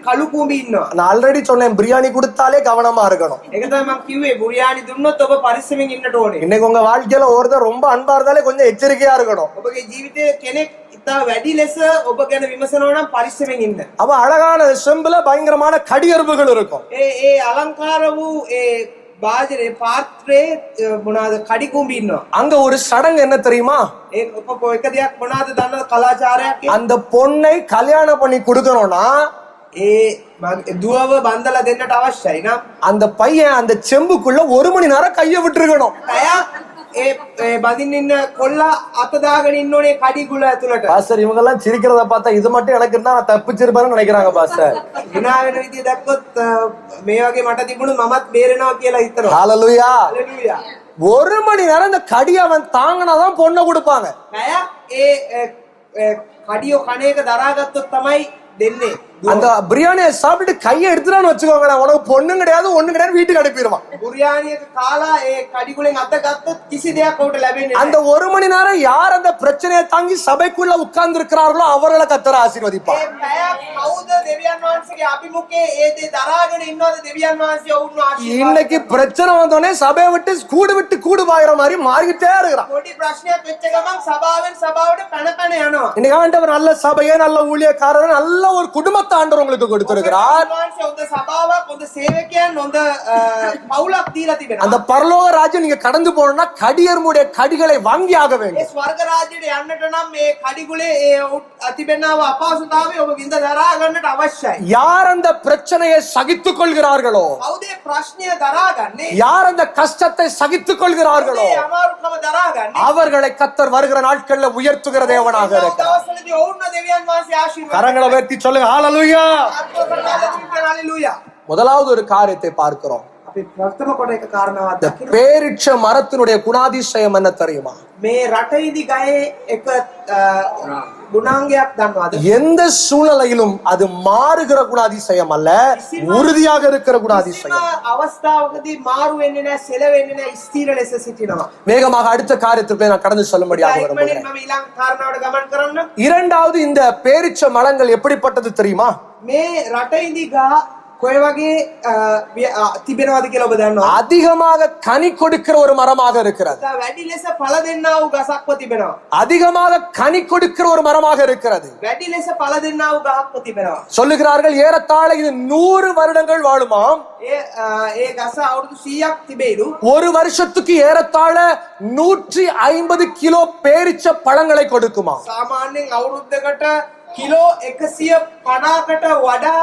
කළු කූඹි ඉන්නවා.
நான் ஆல்ரெடி சொன்னேன் பிரியாணி கொடுத்தாலே கவனமா இருக்கணும்.
ඒක තමයි මම කිව්වේ බුරියානි දුන්නොත් ඔබ පරිස්සමෙන් ඉන්නට ඕනේ.
இன்னைக்கு உங்க வாழ்க்கையில ஒருத்தர் ரொம்ப அன்பா இருந்தாலே கொஞ்சம் எச்சரிக்கையா இருக்கணும்.
ඔබගේ ජීවිතයේ කෙනෙක් ඉතා වැඩි ලෙස ඔබ ගැන විමසනවා නම් පරිස්සමෙන් ඉන්න.
அப்ப அழகான செம்புல பயங்கரமான கடி எறும்புகள் இருக்கும்.
ඒ අලංකාර වූ ඒ බාජරේ පාත්‍රයේ මොනවාද කඩි කුඹි ඉන්නවා.
அங்க ஒரு சடங்கு என்ன தெரியுமா?
ඒ ඔබ එක දෙයක් මොනවාද දන්නවද කලාචාරයක්?
அந்த பொண்ணை கல்யாணம் பண்ணி கொடுக்கணும்னா
ඒ දුවව බන්දලා දෙන්නට අවශ්‍යයි නම්
அந்த பையன் அந்த செம்புக்குள்ள 1 மணி நேரம் கைய விட்டுருக்கணும்.
ඒ බඳින්න ඉන්න කොල්ලා අත දාගෙන ඉන්න ඕනේ කඩි ගුල ඇතුළට.
பாஸ்டர் இவங்க எல்லாம் சிரிக்கிறத பார்த்தா இது மட்டும் எனக்கு இருந்தா நான் தப்பிச்சிருப்பேன்னு நினைக்கிறாங்க பாஸ்டர்.
විනා වෙන විදිය දැක්කොත් මේ වගේ මට තිබුණු මමත් බේරෙනවා කියලා හිතනවා.
ஹalleluya.
හalleluya.
1 மணி நேரம் இந்த கடி அவன் தாங்கினாதான் பொண்ணை கொடுப்பாங்க.
ඒ කඩියෝ කණේක දරාගත්තොත් තමයි දෙන්නේ.
அந்த பிரியாணியை சாப்பிட்டு கையை எடுத்துட்டான்னு வச்சுக்கோங்களேன், உனக்கு பொண்ணும் கிடையாது ஒண்ணும் கிடையாது, வீட்டுக்கு அனுப்பிடுவான்.
බුරියානියක කාලා ඒ කඩි ගුලෙන් අත ගත්තොත් කිසි දෙයක් උට ලැබෙන්නේ නැහැ.
அந்த 1 மணி நேரம் யார் அந்த பிரச்சனையை தாங்கி சபைக்குள்ள உட்கார்ந்து இருக்கிறார்களோ அவர்களை கர்த்தர் ஆசீர்வதிப்பார்.
ඒ පැයක් කවුද දෙවියන් වහන්සේගේ අභිමුඛයේ ඒ දේ දරාගෙන ඉන්නවද දෙවියන් වහන්සේ ඔවුන්ව ආශිර්වාද.
இன்னைக்கு பிரச்சனை வந்தோடனே சபையை விட்டு கூடு பாயிற மாதிரி மாறிக்கிட்டே இருக்கிறான்.
පොඩි ප්‍රශ්නයක් වෙච්ච ගමන් සභාවෙන් සභාවට පැන යනවා.
இன்னைக்கு ஆண்டவர் நல்ல சபையே நல்ல ஊழியக்காரர் நல்ல ஒரு குடும்பத்தை ஆண்டவர் உங்களுக்கு கொடுத்திருக்கிறார்.
හොඳ සභාවක් හොඳ සේවකයන් හොඳ පවුලක් දීලා තිබෙනවා.
அந்த பரலோக ராஜ்யம் நீங்க கடந்து போகணும்னா கடியர்முடைய கடிகளை வாங்கி ஆக
ඒ
வேண்டும்.
ස්වර්ග රාජ්‍යයට යන්නට නම් මේ කඩිගුලේ අතිබෙනව අපහසුතාවය ඔබ විඳ දරා ගන්නට අවශ්‍යයි.
யார் அந்த பிரச்சனையை சகித்துக் கொள்கிறார்களோ,
කවුද මේ ප්‍රශ්නය දරාගන්නේ?
யார் அந்த கஷ்டத்தை சகித்துக் கொள்கிறார்களோ
ඒ අමාරුකම දරාගන්නේ?
அவர்களை கர்த்தர் வருகிற நாட்கள்ல உயர்த்துகிற தேவனாக இருக்கிறார்.
දවස්වලදී ඔවුන්ව දෙවියන් වහන්සේ ආශිර්වාද
கரங்களை உயர்த்தி சொல்லுங்க ஹalleluya.
හalleluya.
முதலாவது ஒரு காரியத்தை பார்க்கிறோம்.
අපි ප්‍රථම කොට එක කාරණාවක් දකිනවා.
பேரிச்ச மரத்தினுடைய குணாதிசயம் என்ன தெரியுமா?
මේ රටයිදි ගහේ එක ගුණාංගයක් දන්නවද?
எந்த சூழ்நிலையிலும் அது மாறுகிற குணாதிசயம் அல்ல, உறுதியாக இருக்கிற குணாதிசயம்.
අවස්ථාවකදී මාරු වෙන්නේ නැහැ, සෙල වෙන්නේ නැහැ, ස්ථිර ලෙස සිටිනවා.
வேகமாக அடுத்த காரியத்துக்கு நான் கடந்து சொல்லும்படியாக விரும்புகிறேன்.
මම ඊළඟ කාරණාවට ගමන් කරන්න.
இரண்டாவது, இந்த பேரிச்ச மரங்கள் எப்படிப்பட்டது தெரியுமா?
මේ රටයිදි ගහ කොයි වගේ තිබෙනවද කියලා ඔබ දන්නවද?
அதிகமாக கனி கொடுக்கிற ஒரு மரமாக இருக்கிறது.
වැඩි ලෙස ඵල දෙන්නා වූ ගසක්ව තිබෙනවා.
அதிகமாக கனி கொடுக்கிற ஒரு மரமாக இருக்கிறது.
වැඩි ලෙස ඵල දෙන්නා වූ ගහක්ව තිබෙනවා.
சொல்லுகிறார்கள் ஏறத்தாழ இது 100 வருடங்கள் வாழுமாம்.
ඒ ගස අවුරුදු 100ක් තිබෙයිලු.
ஒரு வருஷத்துக்கு ஏறத்தாழ 150 கிலோ பேரிச்ச பழங்களை கொடுக்குமா.
සාමාන්‍යයෙන් අවුරුද්දකට කිලෝ 150කට වඩා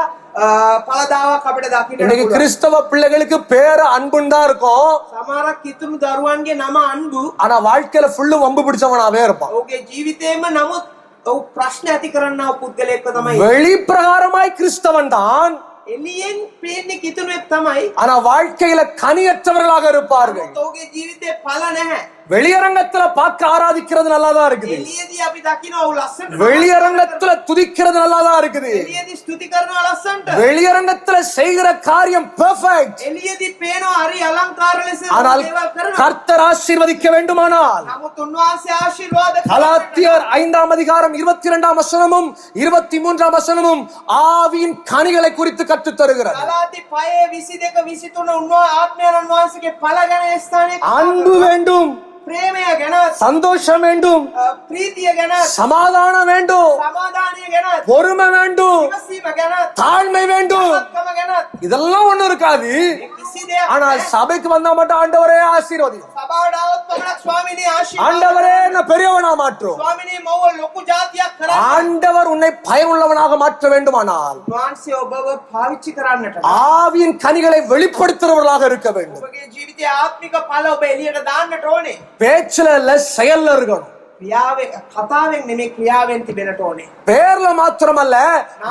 පළදාවක් අපිට දකින්න
இன்னைக்கு
පුළුවන්.
கிறிஸ்தவ பிள்ளைகளுக்கு பேரு அன்புண்டா இருக்கும்,
සමහරක් කිතුණු දරුවන්ගේ නම අන්බු.
ஆனா வாழ்க்கையில ஃபுல்லும் வம்பு பிடிச்சவனாவே இருப்பான்.
ඔහුගේ ජීවිතේම නමුත් ඔහු ප්‍රශ්න ඇති කරන්නා පුද්ගලයෙක්ව තමයි.
வெளிப்பிரகாரமாய் கிறிஸ்தவன் தான்,
එළියෙන් පේන්නේ කිතුණෙක් තමයි.
ஆனா வாழ்க்கையில கனியற்றவர்களாக இருப்பார்கள்.
ඔහුගේ ජීවිතේ ඵල නැහැ.
வெளியரங்கத்துல பார்க்க ஆராதிக்கிறது நல்லாதான் இருக்குது.
එළියේදී අපි දකිනවා ඔව් ලස්සනට.
வெளியரங்கத்துல துதிக்கிறது நல்லாதான் இருக்குது.
එළියේදී ස්තුති කරනවා ලස්සනට.
வெளியரங்கத்துல செய்கிற காரியம் பெர்ஃபெக்ட்.
එළියේදී පේනවා හරි අලංකාර ලෙස
ஆனால்
දේවල් කරනවා.
கர்த்தர் ஆசீர்வதிக்க வேண்டுமானால்
නමුත් උන්වහන්සේ ආශිර්වාද කරනවා.
கலாத்தியர் 5ஆம் அதிகாரம் 22ஆம் வசனமும் 23ஆம் வசனமும் ஆவியின் கனிகளை குறித்து கற்றுத் தருகிறது.
ගලාති 5:22 23 උන්වහන්සේ ආත්මයන් වහන්සේගේ ඵල ගැන ස්ථානයේ
அன்பு வேண்டும்,
ප්‍රේමය ගැන,
சந்தோஷம் வேண்டும்,
ප්‍රීතිය ගැන,
சமாதானம் வேண்டும்,
සමාදානය ගැන,
பொறுமை வேண்டும்,
ඉවසීම ගැන,
தாழ்மை வேண்டும்.
සත්කම ගැන
இதெல்லாம் ஒண்ணு இருக்காது.
කිසි දෙයක්
ஆனால் சபைக்கு வந்தா மட்டும் ஆண்டவரே ஆசீர்வதியும்,
සභාවට આવත් පමණක් ස්වාමිනේ ආශිර්වාද
ஆண்டவரே என்ன பெரியவனா மாற்றும்,
ස්වාමිනේ මව ලොකු જાතියක් කරා.
ஆண்டவர் உன்னை பயனுள்ளவனாக மாற்ற வேண்டுமானால்
වහන්සේ ඔබව පාවිච්චි කරන්නට
ஆவியின் கனிகளை வெளிப்படுத்துறவர்களாக இருக்க வேண்டும்.
ඔබගේ ජීවිතයේ ආත්මික ඵල ඔබ එළියට දාන්නට ඕනේ.
பேச்சுல இல்ல, செயல்ல இருக்கணும்.
ක්‍රියාවෙන් කතාවෙන් නෙමෙයි ක්‍රියාවෙන් තිබෙන්නට ඕනේ.
பேர்ல மாத்திரமல்ல,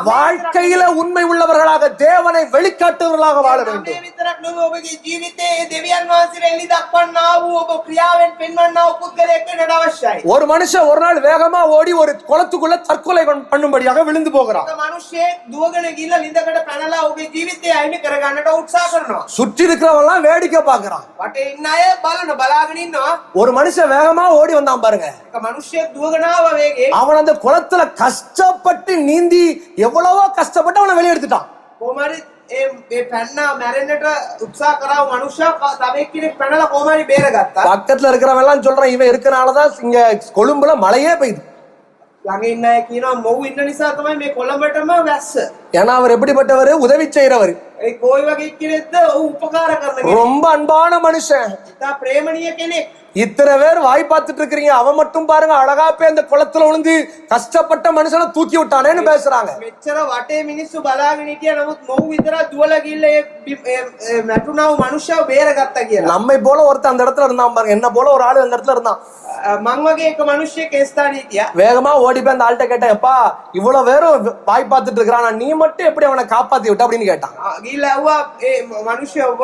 வாழ்க்கையில உண்மை உள்ளவர்களாக தேவனை வெளிக்காட்டுவர்களாக வாழ
මේ
வேண்டும்.
විතරක් නෙවෙයි ඔබගේ ජීවිතයේ දෙවියන් වහන්සේට එළි දක්වන්නා වූ ඔබ ක්‍රියාවෙන් පෙන්වන්නා වූ පුද්ගලයෙක් වෙන්නට අවශ්‍යයි.
ஒரு மனுஷன் ஒரு நாள் வேகமா ஓடி ஒரு குளத்துக்குள்ள தற்கொலை பண்ணும்படியாக விழுந்து போகிறான்.
එක මිනිහෙක් දුවගෙන ගිහිල්ලා ලිඳකට පැනලා ඔබේ ජීවිතය අයිමි කරගන්නට උත්සාහ කරනවා.
சுற்றி இருக்கிறவங்க எல்லாம் வேடிக்கை பார்க்கறான்.
වටේ ඉන්න අය බලාගෙන ඉන්නවා.
ஒரு மனுஷன் வேகமா ஓடி வந்தான் பாருங்க.
එක මිනිහෙක් දුවගෙන ආව වේගේ
அவன் அந்த குளத்துல கஷ்டப்பட்டு நீந்தி எவ்வளவோ கஷ்டப்பட்டு அவனை வெளியே எடுத்துட்டான்.
කොහමරි ඒ පැන්නා මැරෙන්නට උත්සාහ කරා වූ මනුෂ්‍යයා තව එක්කෙනෙක් පැනලා කොහමරි බේරගත්තා.
பக்கத்துல இருக்கிறவன் எல்லாம் சொல்றான், இவன் இருக்கனாலதான் இங்க கொழும்புல மழையே பெய்யுது.
ළඟ ඉන්න අය කියනවා මොව් ඉන්න නිසා තමයි මේ කොළඹටම වැස්ස.
ஏன்னா அவர் எப்படிப்பட்டவர்? உதவி செய்யறவர்,
ඒ කෝයි වගේ කෙනෙක්ද? ඔව් උපකාර කරන කෙනෙක්.
ரொம்ப அன்பான மனுஷன்.
ඉතා ප්‍රේමණීය කෙනෙක්.
இத்தனை பேர் வாய் பார்த்துட்டு இருக்கிறீங்க, அவன் மட்டும் பாருங்க அழகா போய் அந்த குளத்துல விழுந்து கஷ்டப்பட்ட மனுஷனை தூக்கி விட்டானேன்னு பேசுறாங்க.
මෙච්චර වටේ මිනිස්සු බලාගෙන හිටියා නමුත් මොව් විතරක් දුවලා ගිහලා ඒ මැටුණා වූ මනුෂ්‍යව බේරගත්තා කියලා.
நம்மை போல ஒருத்தன் அந்த இடத்துல இருந்தான் பாருங்க, என்ன போல ஒரு ஆளு அந்த இடத்துல இருந்தான்.
මං වගේ එක මිනිහෙක් ඒ ස්ථානේ හිටියා.
வேகமா ஓடி போய் அந்த ஆள்கிட்ட கேட்டேன், எப்பா இவ்வளவு பேரும் வாய் பார்த்துட்டு இருக்கிறானா, நீ மட்டும் எப்படி அவனை காப்பாத்தி விட்ட அப்படின்னு கேட்டான்.
ගිහලා ඇහුවා ඒ මිනිස්සු ඔබ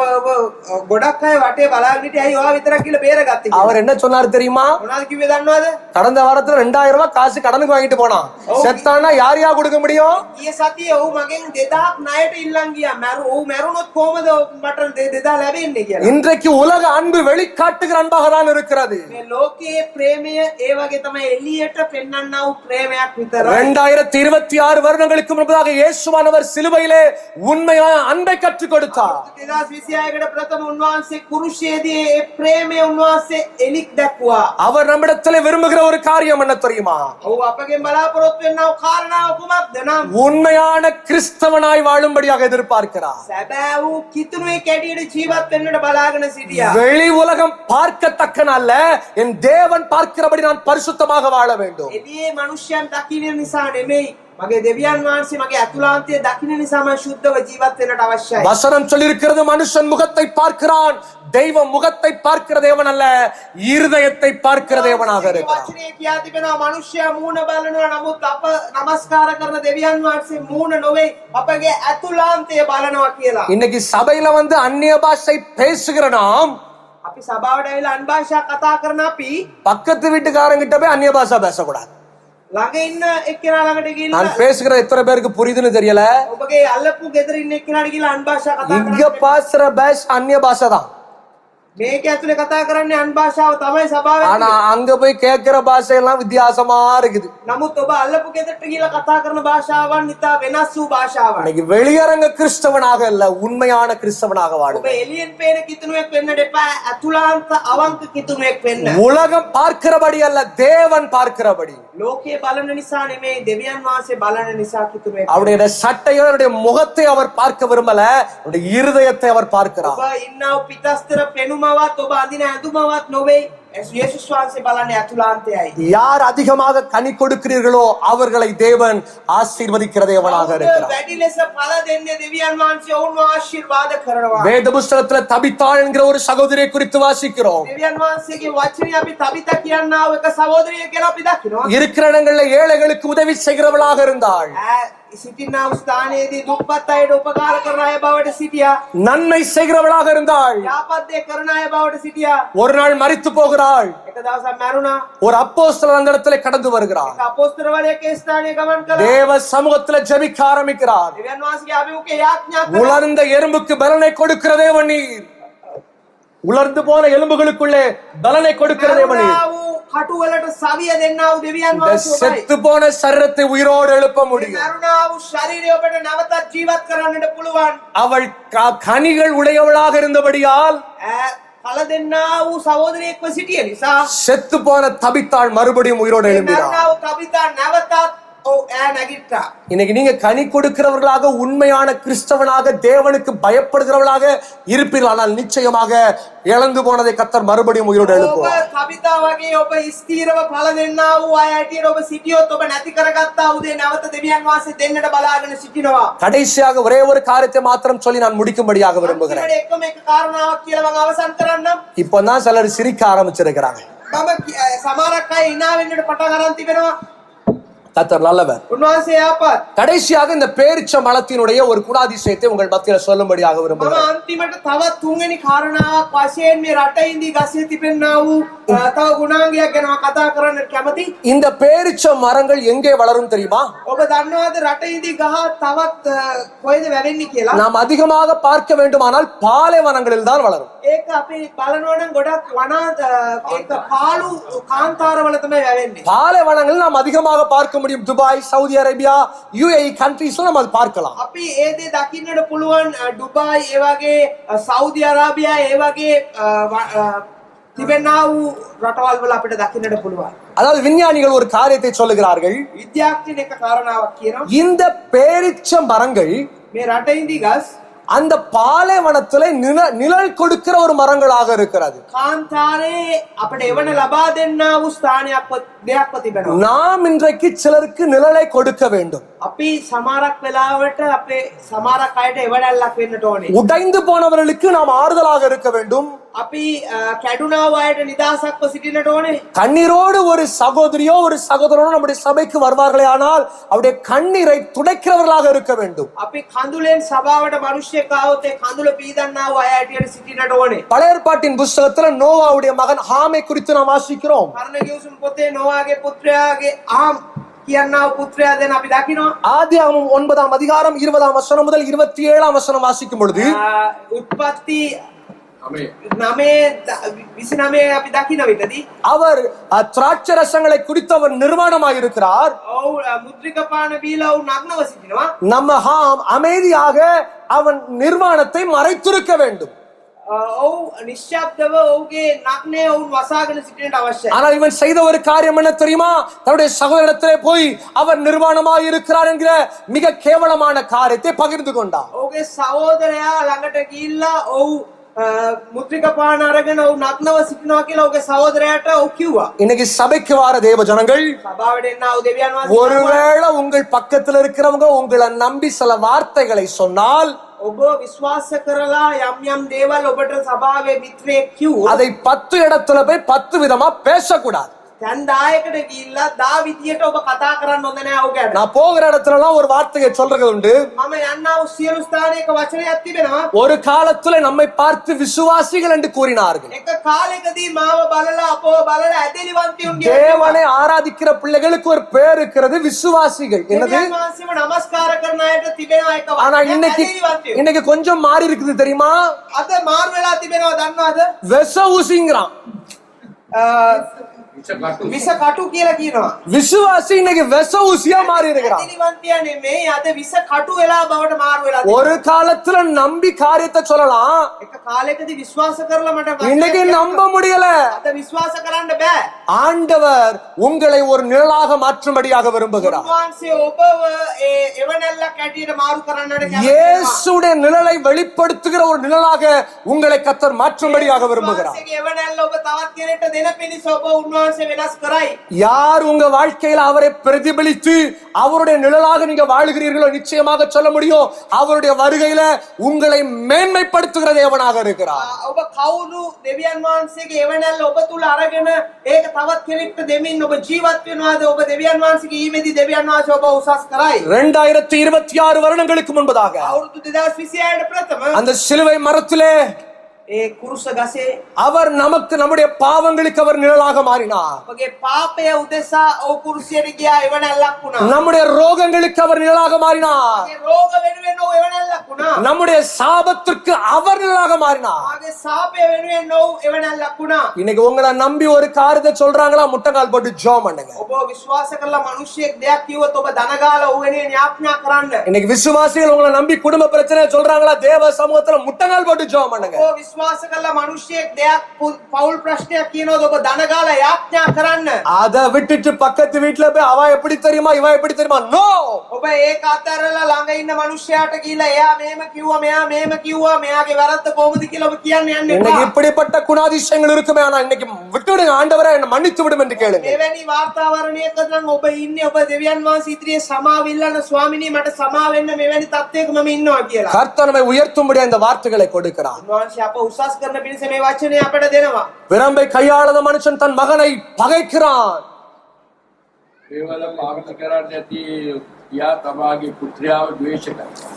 ගොඩක් අය වටේ බලාගෙන හිටියා අය ඔයා විතරක් ගිහලා බේරගත්තේ.
அவர் என்ன சொன்னாரு தெரியுமா?
මොනවද කිව්වේ දන්නවද?
கடந்த வாரத்துல 2000 ரூபாய் காசு கடனுக்கு வாங்கிட்டு போனான். செத்தானா யார் யார் கொடுக்க முடியும்?
ඊයේ සතියේ ඔව් මගෙන් 2000ක් ණයට ඉල්ලන් ගියා. ඔව් මැරුණොත් කොහමද මට 2000 ලැබෙන්නේ කියලා.
இன்றைக்கு உலக அன்பு வெளிக்காட்டுகிற அன்பாக தான் இருக்கிறது.
මේ ලෝකයේ ප්‍රේමය ඒ වගේ තමයි එළියට පෙන්වන්නා වූ ප්‍රේමයක් විතරයි.
2026 வருடங்களுக்கு முன்பதாக இயேசுவானவர் சிலுவையிலே உண்மையான அன்பை கற்றுக் கொடுத்தார்.
2026කට ප්‍රථම උන්වහන්සේ කුරුෂයේදී ඒ ප්‍රේමය උන්වහන්සේ එලික් දැක්ුවා.
அவர் நம்மிடத்திலே விரும்புகிற ஒரு காரியம் என்ன தெரியுமா?
ඔව් අපගෙන් බලාපොරොත්තු වෙනා වූ කාරණාව කුමක්ද නම්
உண்மையான கிறிஸ்தவனாய் வாழும்படியாக எதிர்பார்க்கிறார்.
සැබෑ වූ කිතුණුවේ කැඩියට ජීවත් වෙන්නට බලාගෙන සිටියා.
வெளி உலகம் பார்க்கத்தக்க அல்ல, என் தேவன் பார்க்கிறபடி நான் பரிசுத்தமாக வாழ வேண்டும்.
එළියේ මනුෂ්‍යයන් දකින්න නිසා නෙමෙයි, මගේ දෙවියන් වහන්සේ මගේ අතුලාන්තයේ දකින්න නිසා මම සුද්ධව ජීවත් වෙන්නට අවශ්‍යයි.
வசனம் சொல்லியிருக்கிறது, மனுஷன் முகத்தை பார்க்கிறான், தெய்வம் முகத்தை பார்க்கிற தேவன் அல்ல, இருதயத்தை பார்க்கிற தேவனாக இருக்கிறார்.
වචනේ කියා තිබෙනවා මනුෂ්‍යයා මූණ බලනවා නමුත් අප නමස්කාර කරන දෙවියන් වහන්සේ මූණ නොවේ අපගේ අතුලාන්තය බලනවා කියලා.
இன்னைக்கு சபையில வந்து அந்நிய பாஷை பேசுகிற நாம்
අපි සභාවට ඇවිල්ලා අන් භාෂා කතා කරන අපි
பக்கத்து வீட்டுக்காரங்கிட்ட போய் அந்நிய பாஷை பேசக்கூடாது.
ළඟ ඉන්න එක්කෙනා ළඟට ගිහිල්ලා
நான் பேசுகிற எத்தனை பேருக்கு புரியுதுன்னு தெரியல.
ඔබගේ අල්ලපු ගෙදර ඉන්න එක්කෙනාට ගිහිල්ලා අන් භාෂා කතා
இங்க
කරන්න
பாசுற பாஷை அந்நிய பாஷை தான்.
මේක ඇතුලේ කතා කරන්නේ අන් භාෂාව තමයි සභාවේ.
ஆனா அங்க போய் கேட்கிற பாஷையெல்லாம் வித்தியாசமா இருக்குது.
නමුත් ඔබ අල්ලපු ගෙදරට ගිහිල්ලා කතා කරන භාෂාවන් ඉතා වෙනස් වූ භාෂාවක්.
இன்னைக்கு வெளியரங்க கிறிஸ்தவனாக இல்ல, உண்மையான கிறிஸ்தவனாக
ඔබ
வாழும்.
එළියෙන් පේන කිතුණුවෙක් වෙන්නට එපා, අතුලාන්ත අවංක කිතුණුවෙක් වෙන්න.
உலகம் பார்க்கிறபடி அல்ல, தேவன் பார்க்கிறபடி.
ලෝකයේ බලන නිසා නෙමෙයි, දෙවියන් වහන්සේ බලන නිසා කිතුණුවෙක්.
அவருடைய சட்டையோ அவருடைய முகத்தை அவர் பார்க்க விரும்பல, அவருடைய இருதயத்தை அவர் பார்க்கிறார்.
ඔබ ඉන්නව පිටස්තර පෙනුමවත් ඔබ අඳින ඇඳුමවත් නොවේ. යේසුස් වහන්සේ බලන්නේ අතුලාන්තයයි.
யார் அதிகமாக கனி கொடுக்கிறீர்களோ அவர்களை தேவன் ஆசீர்வதிக்கிற தேவனாக இருக்கிறார்.
වැඩි ලෙස ඵල දෙන්නේ දෙවියන් වහන්සේ ඔවුන්ව ආශිර්වාද කරනවා.
வேத புஸ்தகத்துல தபித்தாள் என்கிற ஒரு சகோதரியை குறித்து வாசிக்கிறோம்.
දෙවියන් වහන්සේගේ වචනේ අපි තබිතා කියනා වූ එක සහෝදරිය කියලා අපි දකිනවා.
இருக்கிற இடங்கள்ல ஏழைகளுக்கு உதவி செய்கிறவளாக இருந்தாள்.
සිටිනා වූ ස්ථානයේදී දුප්පත් අයට උපකාර කරන අය බවට සිටියා.
நன்மை செய்கிறவளாக இருந்தாள்.
යාපත්‍ය කරන අය බවට සිටියා.
ஒரு நாள் மரித்து போகிற மரிக்கிறாள்.
එක දවසක් මැරුණා.
ஒரு அப்போஸ்தலர் அந்த இடத்துல கடந்து வருகிறார்.
එක අපොස්තරවරයෙක් ස්ථානයේ ගමන් කළා.
தேவ சமூகத்துல ஜெபிக்க ஆரம்பிக்கிறார்.
දෙවියන් වහන්සේගේ අභිමුඛයේ යාඥා කළා.
உலர்ந்த எறும்புக்கு பலனை கொடுக்கிற தேவன் நீர். உலர்ந்து போன எலும்புகளுக்குள்ளே பலனை கொடுக்கிற தேவன் நீர்.
කටු වලට සවිය දෙන්නා වූ දෙවියන්
இந்த
වහන්සේ ඔබයි.
செத்து போன சரீரத்தை உயிரோடு எழுப்ப முடியும்.
මරුණා වූ ශරීරය ඔබට නැවතත් ජීවත් කරන්නට පුළුවන්.
அவள் கனிகள் உடையவளாக இருந்தபடியால்
ඵල දෙන්නා වූ සහෝදරියෙක්ව සිටිය නිසා
செத்து போன தபித்தாள் மறுபடியும் உயிரோடு எழும்பினார்.
මරුණා වූ තබිතා නැවතත් නැගිට්ටා.
இன்னைக்கு நீங்க கனி கொடுக்கிறவர்களாக உண்மையான கிறிஸ்தவனாக தேவனுக்கு பயப்படுகிறவர்களாக இருப்பீர்கள். ஆனால் நிச்சயமாக இழந்து போனதை கர்த்தர் மறுபடியும் உயிரோடு எழுப்புவார்.
ඔබ තබිතා වගේ ඔබ ස්ථීරව ඵල දෙන්නා වූ අය ඇටියට ඔබ සිටියොත් ඔබ නැති කරගත්තා වූ දේ නැවත දෙවියන් වහන්සේ දෙන්නට බලාගෙන සිටිනවා.
கடைசியாக ஒரே ஒரு காரியத்தை மாத்திரம் சொல்லி நான் முடிக்கும்படியாக விரும்புகிறேன்.
එකම එක කාරණාවක් කියලා මම අවසන් කරන්නම්.
இப்பதான் சிலர் சிரிக்க ஆரம்பிச்சிருக்கிறாங்க.
මම සමහරක් අය hina වෙන්නට පටන් අරන් තිබෙනවා.
கர்த்தர் நல்லவர்.
උන්වහන්සේ යහපත්.
கடைசியாக இந்த பேரிச்ச மலத்தினுடைய ஒரு குணாதிசயத்தை உங்கள் மத்தியில சொல்லும்படியாக
මම
விரும்புகிறேன்.
අන්තිමට තවත් තුන්වෙනි කාරණාවක් වශයෙන් මේ රටින්දී ගසේ තිබෙනා වූ තව ගුණාංගයක් ගැන කතා කරන්න කැමතියි.
இந்த பேரிச்ச மரங்கள் எங்கே வளரும் தெரியுமா?
ඔබ දන්නවද රටින්දී ගහ තවත් කොහෙද වැවෙන්නේ කියලා?
நாம் அதிகமாக பார்க்க வேண்டுமானால் பாலைவனங்களில் தான் வளரும்.
ඒක අපි බලනවා නම් ගොඩක් වනා ඒක පාළු කාන්තාරවල තමයි වැවෙන්නේ.
பாலைவனங்கள் நாம் அதிகமாக பார்க்க முடியும். துபாய், சவுதி அரேபியா, UAE கண்ட்ரீஸ்ல நம்ம அது பார்க்கலாம்.
අපි ඒ දේ දකින්නට පුළුවන් ඩුබායි ඒ වගේ සෞදි අරාබියා ඒ වගේ තිබෙනා වූ රටවල් වල අපිට දකින්නට පුළුවන්.
அதாவது விஞ்ஞானிகள் ஒரு காரியத்தை சொல்லுகிறார்கள்.
විද්‍යාඥයන් එක කාරණාවක් කියනවා.
இந்த பேரிச்ச மரங்கள்
මේ රටින්දී ගස්
அந்த பாலைவனத்துல நிழல் கொடுக்கிற ஒரு மரங்களாக இருக்கிறது.
කාන්තාරේ අපිට එවන ලබා දෙන්නා වූ ස්ථානයක් දෙයක්ව තිබෙනවා.
நாம் இன்றைக்கு சிலருக்கு நிழலை கொடுக்க வேண்டும்.
අපි සමහරක් වෙලාවට අපේ සමහරක් අයට එවනල්ලක් වෙන්නට ඕනේ.
உடைந்து போனவர்களுக்கு நாம் ஆறுதலாக இருக்க வேண்டும்.
අපි කැඩුනා වූ අයට නිදහසක්ව සිටින්නට ඕනේ.
கண்ணீரோடு ஒரு சகோதரியோ ஒரு சகோதரனோ நம்முடைய சபைக்கு வருவார்களே ஆனால் அவருடைய கண்ணீரை துடைக்கிறவர்களாக இருக்க வேண்டும்.
අපි කඳුලෙන් සභාවට මිනිස්සෙක් ආවොත් ඒ කඳුල පීදන්නා වූ අය ඇටියට සිටින්නට ඕනේ.
பழைய ஏற்பாட்டின் புஸ்தகத்துல நோவாவுடைய மகன் ஹாமை குறித்து நாம் வாசிக்கிறோம்.
පරණ ගිවිසුම් පොතේ නෝවාගේ පුත්‍රයාගේ ආම් කියනා වූ පුත්‍රයා දැන් අපි දකිනවා.
ஆதியாகமம் 9ஆம் அதிகாரம் 20ஆம் வசனம் முதல் 27ஆம் வசனம் வாசிக்கும் பொழுது
උත්පත්ති 29 අපි දකින විටදී
அவர் திராட்சை ரசங்களை குறித்து அவர் நிர்வாணமாக இருக்கிறார்.
ඔව් මුද්‍රික පාන බීලා වූ නග්නව සිටිනවා.
நம்ம ஹாம் அமைதியாக அவன் நிர்வாணத்தை மறைத்திருக்க வேண்டும்.
ඔව් නිශ්ශබ්දව ඔහුගේ නග්නය ඔවුන් වසාගෙන සිටින්නට අවශ්‍යයි.
ஆனால் இவன் செய்த ஒரு காரியம் என்ன தெரியுமா? தன்னுடைய சகோதரத்திலே போய் அவர் நிர்வாணமாக இருக்கிறார் என்கிற மிக கேவலமான காரியத்தை பகிர்ந்து கொண்டார்.
ඔහුගේ සහෝදරයා ළඟට ගිහිල්ලා ඔහු මුද්‍රික පාන අරගෙන ඔහු නග්නව සිටිනවා කියලා ඔහුගේ සහෝදරයාට ඔහු කිව්වා.
இன்னைக்கு சபைக்கு வார தேவ ஜனங்கள்,
සභාවට එන්න ආව දෙවියන් වහන්සේ
ஒருவேளை உங்கள் பக்கத்தில் இருக்கிறவங்க உங்களை நம்பி சில வார்த்தைகளை சொன்னால்
ඔබ විශ්වාස කරලා යම් යම් දේවල් ඔබට සභාවේ මිත්‍රයෙක් කිව්වොත්
அதை 10 இடத்துல போய் 10 விதமா பேசக்கூடாது.
දැන් 10කට ගිහිල්ලා 10 විදියට ඔබ කතා කරන්න හොඳ නෑ ඔහුට.
நான் போகிற இடத்துல எல்லாம் ஒரு வார்த்தையை சொல்றது உண்டு.
මම යන්නා වූ සියලු ස්ථානයක වචනයක් තිබෙනවා.
ஒரு காலத்துல நம்மை பார்த்து விசுவாசிகள் என்று கூறினார்கள்.
එක කාලයකදී මාව බලලා අපව බලලා ඇදලිවන්තයුන්
தேவனை ஆராதிக்கிற பிள்ளைகளுக்கு ஒரு பேர் இருக்கிறது, விசுவாசிகள். என்னது?
දෙවියන් වහන්සේව නමස්කාර කරන අයට තිබෙනවා එක
ஆனா
වචනයක් ඇදලිවන්තයෝ.
இன்னைக்கு கொஞ்சம் மாறி இருக்குது தெரியுமா?
අද මාරු වෙලා තිබෙනවා දන්නවද?
வெச ஊசிங்கிறான்.
විස කටු කියලා කියනවා.
விசுவாசி இன்னைக்கு வெச ஊசியா மாறி இருக்கிறான்.
ඇදලිවන්තයා නෙමෙයි අද විස කටු වෙලා බවට මාරු වෙලා තියෙනවා.
ஒரு காலத்துல நம்பி காரியத்தை சொல்லலாம்,
එක කාලයකදී විශ්වාස කරලා මට
இன்னைக்கு நம்ப முடியல.
අද විශ්වාස කරන්න බෑ.
ஆண்டவர் உங்களை ஒரு நிழலாக மாற்றும்படியாக விரும்புகிறார்.
උන්වහන්සේ ඔබව එවනැල්ලක් ඇටියට මාරු කරන්නට කැමති.
இயேசுடைய நிழலை வெளிப்படுத்துகிற ஒரு நிழலாக உங்களை கர்த்தர் மாற்றும்படியாக விரும்புகிறார்.
උන්වහන්සේගේ එවනැල්ල ඔබ තවත් කෙනෙක්ට දෙන පිණිස ඔබ උන්වහන්සේ වෙනස් කරයි.
யார் உங்க வாழ்க்கையில் அவரை பிரதிபலித்து அவருடைய நிழலாக நீங்க வாழுகிறீர்களோ நிச்சயமாக சொல்ல முடியும், அவருடைய வருகையில உங்களை மேன்மைப்படுத்துகிற தேவனாக இருக்கிறார்.
ඔබ කවුරු දෙවියන් වහන්සේගේ එවනැල්ල ඔබ තුල අරගෙන ඒක තවත් කෙනෙක්ට දෙමින් ඔබ ජීවත් වෙනවාද? ඔබ දෙවියන් වහන්සේගේ ඊමේදී දෙවියන් වහන්සේ ඔබ උසස් කරයි.
2026 வருடங்களுக்கு முன்பதாக
අවුරුදු 2026 ප්‍රථම
அந்த சிலுவை மரத்திலே
ඒ කුරුස ගසේ
அவர் நமக்கு நம்முடைய பாவங்களுக்கு அவர் நிழலாக மாறினார்.
අපගේ පාපය උදෙසා ඔව් කුරුසියට ගියා එවනැල්ලක් වුණා.
நம்முடைய ரோகங்களுக்கு அவர் நிழலாக மாறினார்.
අපගේ රෝග වෙනුවෙන් ඔව් එවනැල්ලක් වුණා.
நம்முடைய சாபத்திற்கு அவர் நிழலாக மாறினார்.
ආගේ සාපය වෙනුවෙන් ඔව් එවනැල්ලක් වුණා.
இன்னைக்கு உங்களை நம்பி ஒரு காரியத்தை சொல்றாங்களா, முட்டங்கால் போட்டு ஜெபம் பண்ணுங்க.
ඔබ විශ්වාස කරලා මිනිහෙක් දෙයක් කිව්වොත් ඔබ දනගාලා ඔව් වෙනුවෙන් යාඥා කරන්න.
இன்னைக்கு விசுவாசிகள் உங்களை நம்பி குடும்ப பிரச்சனை சொல்றாங்களா, தேவ சமூகத்துல முட்டங்கால் போட்டு ஜெபம் பண்ணுங்க.
ඔබ විශ්වාස කරලා මිනිහෙක් දෙයක් පෞල් ප්‍රශ්නයක් කියනොත් ඔබ දනගාලා යාඥා කරන්න.
அதை விட்டுட்டு பக்கத்து வீட்டுல போய் அவ எப்படி தெரியுமா இவ எப்படி தெரியுமா, நோ.
ඔබ ඒක අතරලා ළඟ ඉන්න මිනිහයාට කියලා එයා මේම කිව්වා මෙයා මේම කිව්වා මෙයාගේ වැරද්ද කොහොමද කියලා ඔබ කියන්න යන්න
இன்னைக்கு
එපා.
இப்படிப்பட்ட குணாதிசயங்கள் இருக்குமே, ஆனா இன்னைக்கு விட்டுடுங்க, ஆண்டவரே என்னை மன்னித்து விடும் என்று கேளுங்க.
මෙවැනි වාතාවරණයක නම් ඔබ ඉන්නේ ඔබ දෙවියන් වහන්සේ ඉදිරියේ සමාව ඉල්ලන ස්වාමිනී මට සමාව වෙන්න මෙවැනි තත්ත්වයක මම ඉන්නවා කියලා.
கர்த்தர் நம்மை உயர்த்தும்படி அந்த வார்த்தைகளை கொடுக்கிறார்.
උන්වහන්සේ අප උසස් කරන පිණිස මේ වචනේ අපට දෙනවා.
விரம்பை கையாளத மனுஷன் தன் மகனை பகைக்கிறான்.
केवल पागल करने ती या तमागे पुत्रियाव द्वेष करता.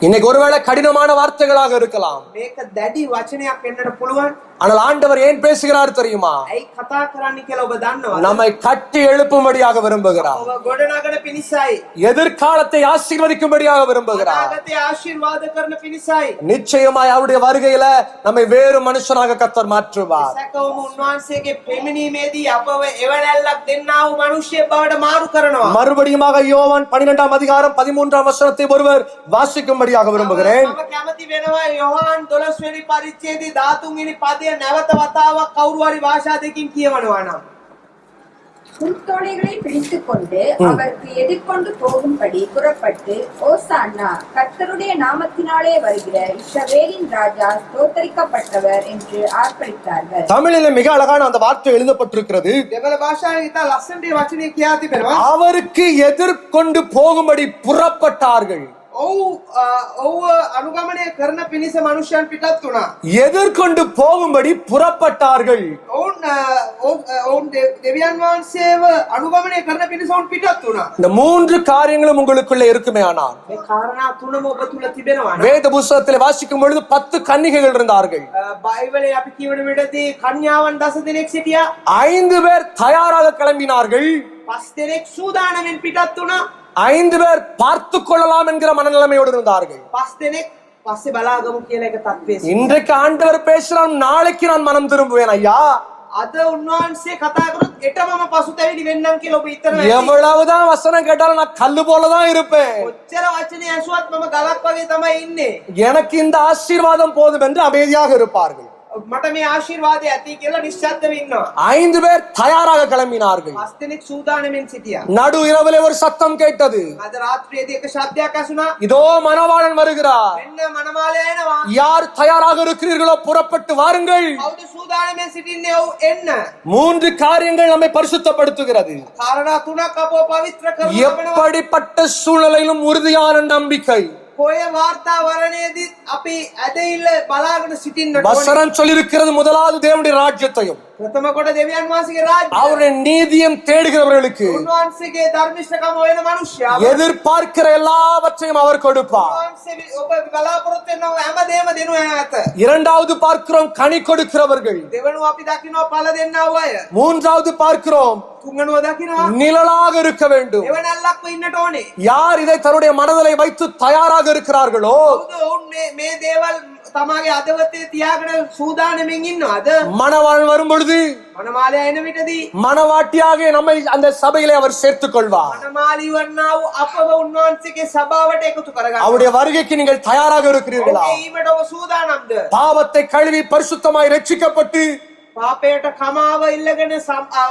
இன்னைக்கு ஒருவேளை கடினமான வார்த்தைகளாக இருக்கலாம்,
මේක දැඩි වචනයක් වෙන්නට පුළුවන්.
ஆனால் ஆண்டவர் ஏன் பேசுகிறார் தெரியுமா?
ඇයි කතා කරන්න කියලා ඔබ දන්නවද?
நம்மை கட்டி எழுப்பும்படியாக விரும்புகிறார்.
ඔබ ගොඩනගන පිණිසයි.
எதிர்காலத்தை ஆசீர்வதிக்கும்படியாக விரும்புகிறார்.
අනාගතය ආශිර්වාද කරන පිණිසයි.
நிச்சயமாய் அவருடைய வருகையில நம்மை வேறு மனுஷனாக கர்த்தர் மாற்றுவார்.
සැකවම උන්වහන්සේගේ පෙමිණීමේදී අපව එවනැල්ලක් දෙන්නා වූ මිනිහෙක් බවට මාරු කරනවා.
மறுபடியுமாக யோவான் 12ஆம் அதிகாரம் 13ஆம் வசனத்தை ஒருவர் வாசிக்கும்படியாக விரும்புகிறேன்.
මම කැමති වෙනවා යොහාන් 12 වෙනි පරිච්ඡේදයේ 13 වෙනි පදය නැවත වතාවක් කවුරු හරි භාෂා දෙකකින් කියවනවා නම්.
புல்தோலைகளை பிடித்துக் கொண்டு அவருக்கு எதிர்கொண்டு போகும்படி புறப்பட்டு ஓசான்னா கர்த்தருடைய நாமத்தினாலே வருகிற இஸ்ரவேலின் ராஜா ஸ்தோத்தரிக்கப்பட்டவர் என்று ஆர்ப்பரித்தார்கள்.
தமிழில மிக அழகான அந்த வார்த்தை எழுதப்பட்டிருக்கிறது.
දෙමළ භාෂාවේ ඉතා ලස්සනට මේ වචනේ කියා තිබෙනවා.
அவருக்கு எதிர்கொண்டு போகும்படி புறப்பட்டார்கள்.
ඔව් අනුගමනය කරන පිණිස මනුෂ්‍යයන් පිටත් වුණා.
எதிர்கொண்டு போகும்படி புறப்பட்டார்கள்.
ඔවුන් දෙවියන් වහන්සේව අනුගමනය කරන පිණිස ඔවුන් පිටත් වුණා.
இந்த மூன்று காரியங்களும் உங்களுக்குள்ள இருக்குமே ஆனால்,
මේ කාරණා තුනම ඔබ තුල තිබෙනවා නම්
வேத புஸ்தகத்தில் வாசிக்கும் பொழுது 10 கன்னிகைகள் இருந்தார்கள்.
බයිබලයේ අපි කියවන විදිහදී කන්‍යාවන් 10 දෙනෙක් සිටියා.
5 பேர் தயாராக கிளம்பினார்கள்.
5 දෙනෙක් සූදානම්ෙන් පිටත් වුණා.
5 பேர் பார்த்து கொள்ளலாம் என்கிற மனநிலைமையோடு இருந்தார்கள்.
5 දෙනෙක් පස්සේ බලාගමු කියලා එක තත්ත්වයේ.
இன்றைக்கு ஆண்டவர் பேசுறான், நாளைக்கு நான் மனம் திரும்புவேன் ஐயா.
අද උන්වහන්සේ කතා කරොත් එටමම පසුතැවිලි වෙන්නම් කියලා ඔබ හිතනවා.
எவ்வளவுதான் வசனம் கேட்டாலும் நான் கல்லு போலதான் இருப்பேன்.
ඔච්චර වචනේ ඇසුවත් මම ගලක් වගේ තමයි ඉන්නේ.
எனக்கு இந்த ஆசீர்வாதம் போதும் என்று அமைதியாக இருப்பார்கள்.
මට මේ ආශිර්වාදය ඇති කියලා නිශ්ශබ්දව ඉන්නවා.
5 பேர் தயாராக கிளம்பினார்கள்.
5 දෙනෙක් සූදානම්ෙන් සිටියා.
நடு இரவிலே ஒரு சத்தம் கேட்டது.
අද රාත්‍රියේදී එක ශබ්දයක් ඇසුණා.
இதோ மணவாளன் வருகிறார்.
මෙන්න මනමාලයා එනවා.
யார் தயாராக இருக்கிறீர்களோ புறப்பட்டு வாருங்கள்.
කවුද සූදානම්ෙන් සිටින්නේ? ඔව් එන්න.
3 காரியங்கள் நம்மை பரிசுத்தப்படுத்துகிறது.
කාරණා තුනක් අපව පවිත්‍ර කරනවා.
எப்படிப்பட்ட சூழ்நிலையிலும் உறுதியான நம்பிக்கை.
කොය වාර්තාවරණයේදී අපි ඇදහිල්ල බලාගෙන සිටින්නට ඕනේ.
வசனம் சொல்லியிருக்கிறது, முதலாவது தேவனுடைய ராஜ்யத்தையும்
ප්‍රථම කොට දෙවියන් වහන්සේගේ රාජ්‍යය.
அவருடைய நீதியும் தேடுகிறவர்களுக்கு
උන්වහන්සේගේ ධර්මිෂ්ඨකම හොයන මනුෂ්‍යයා
எதிர்பார்க்கிற எல்லாவற்றையும் அவர் கொடுப்பார்.
උන්වහන්සේ ඔබ බලාපොරොත්තු වෙන හැමදේම දෙනවා ඇත.
இரண்டாவது பார்க்கிறோம் கனி கொடுக்கிறவர்கள்.
දෙවනුව අපි දකිනවා ඵල දෙන්නා වූ අය.
மூன்றாவது பார்க்கிறோம்
තුන්වෙනුව දකිනවා
நிழலாக இருக்க வேண்டும்.
එවනල්ලක්ව ඉන්නට ඕනේ.
யார் இதை தன்னுடைய மனதிலே வைத்து தயாராக இருக்கிறார்களோ,
කවුද ඔවුන් මේ දේවල් තමාගේ අදවතේ තියාගෙන සූදානම්ෙන් ඉන්නවද?
மணவாளன் வரும் பொழுது
මනමාලයා එන විටදී
மணவாட்டியாக நம்மை அந்த சபையிலே அவர் சேர்த்துக் கொள்வார்.
මනමාලී වන්නා වූ අපව උන්වහන්සේගේ සභාවට එකතු කරගන්නවා.
அவருடைய வருகைக்கு நீங்கள் தயாராக இருக்கிறீர்களா?
ඒකට ඔබ සූදානම්ද?
பாவத்தை கழுவி பரிசுத்தமாய் ரட்சிக்கப்பட்டு
පාපයට කමාව ඉල්ලගෙන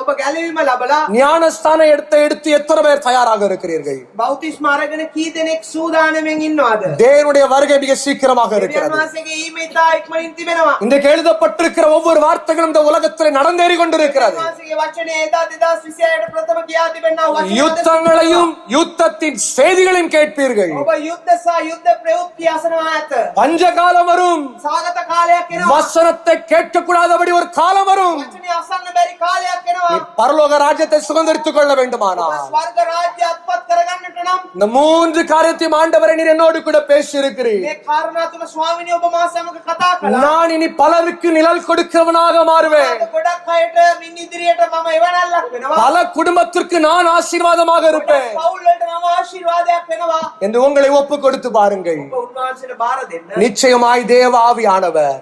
ඔබ ගැලවීම ලබලා
ஞானஸ்தானம் எடுத்து எத்தனை பேர் தயாராக இருக்கிறீர்கள்?
බෞතිස්ම අරගෙන කී දෙනෙක් සූදානම්ෙන් ඉන්නවද?
தேவனுடைய வருகை மிக சீக்கிரமாக இருக்கிறது.
දෙවියන්වහන්සේගේ ඊම ඉතා ඉක්මනින් තිබෙනවා.
இன்றைக்கு எழுதப்பட்டிருக்கிற ஒவ்வொரு வார்த்தைகளும் இந்த உலகத்திலே நடந்தேறி கொண்டிருக்கிறது.
දෙවියන්වහන්සේගේ වචනේ එදා 2026ට ප්‍රථම කියා තිබෙනා වචන
யுத்தங்களையும் யுத்தத்தின் செய்திகளையும் கேட்பீர்கள்.
ඔබ යුද්ධ සහ යුද්ධ ප්‍රවෘත්ති අසනවා ඇත.
பஞ்சகாலம் வரும்.
සාගත කාලය කාලයක් එනවා.
வசனத்தை கேட்க கூடாதபடி ஒரு காலம் வரும்.
වචනේ අසන්න බැරි කාලයක් එනවා.
நீ பரலோக ராஜ்யத்தை சுதந்தரித்துக் கொள்ள வேண்டுமானா
ස්වර්ග රාජ්‍ය අත්පත් කරගන්නට නම්
இந்த 3 காரியத்தையும் ஆண்டவரே நீர் என்னோடு கூட பேசி இருக்கிறீர்.
මේ කාරණා තුන ස්වාමිනේ ඔබ මා සමග කතා කළා.
நான் இனி பலருக்கு நிழல் கொடுக்கிறவனாக மாறுவேன்.
ගොඩක් අයට මින් ඉදිරියට මම එවනල්ලක් වෙනවා.
பல குடும்பத்திற்கு நான் ஆசீர்வாதமாக இருப்பேன்
පවුල් වලට මම ආශිර්වාදයක් වෙනවා.
என்று உங்களை ஒப்பு கொடுத்து பாருங்கள்.
ඔබ උන්වහන්සේට බාර දෙන්න.
நிச்சயமாய் தேவ ஆவியானவர்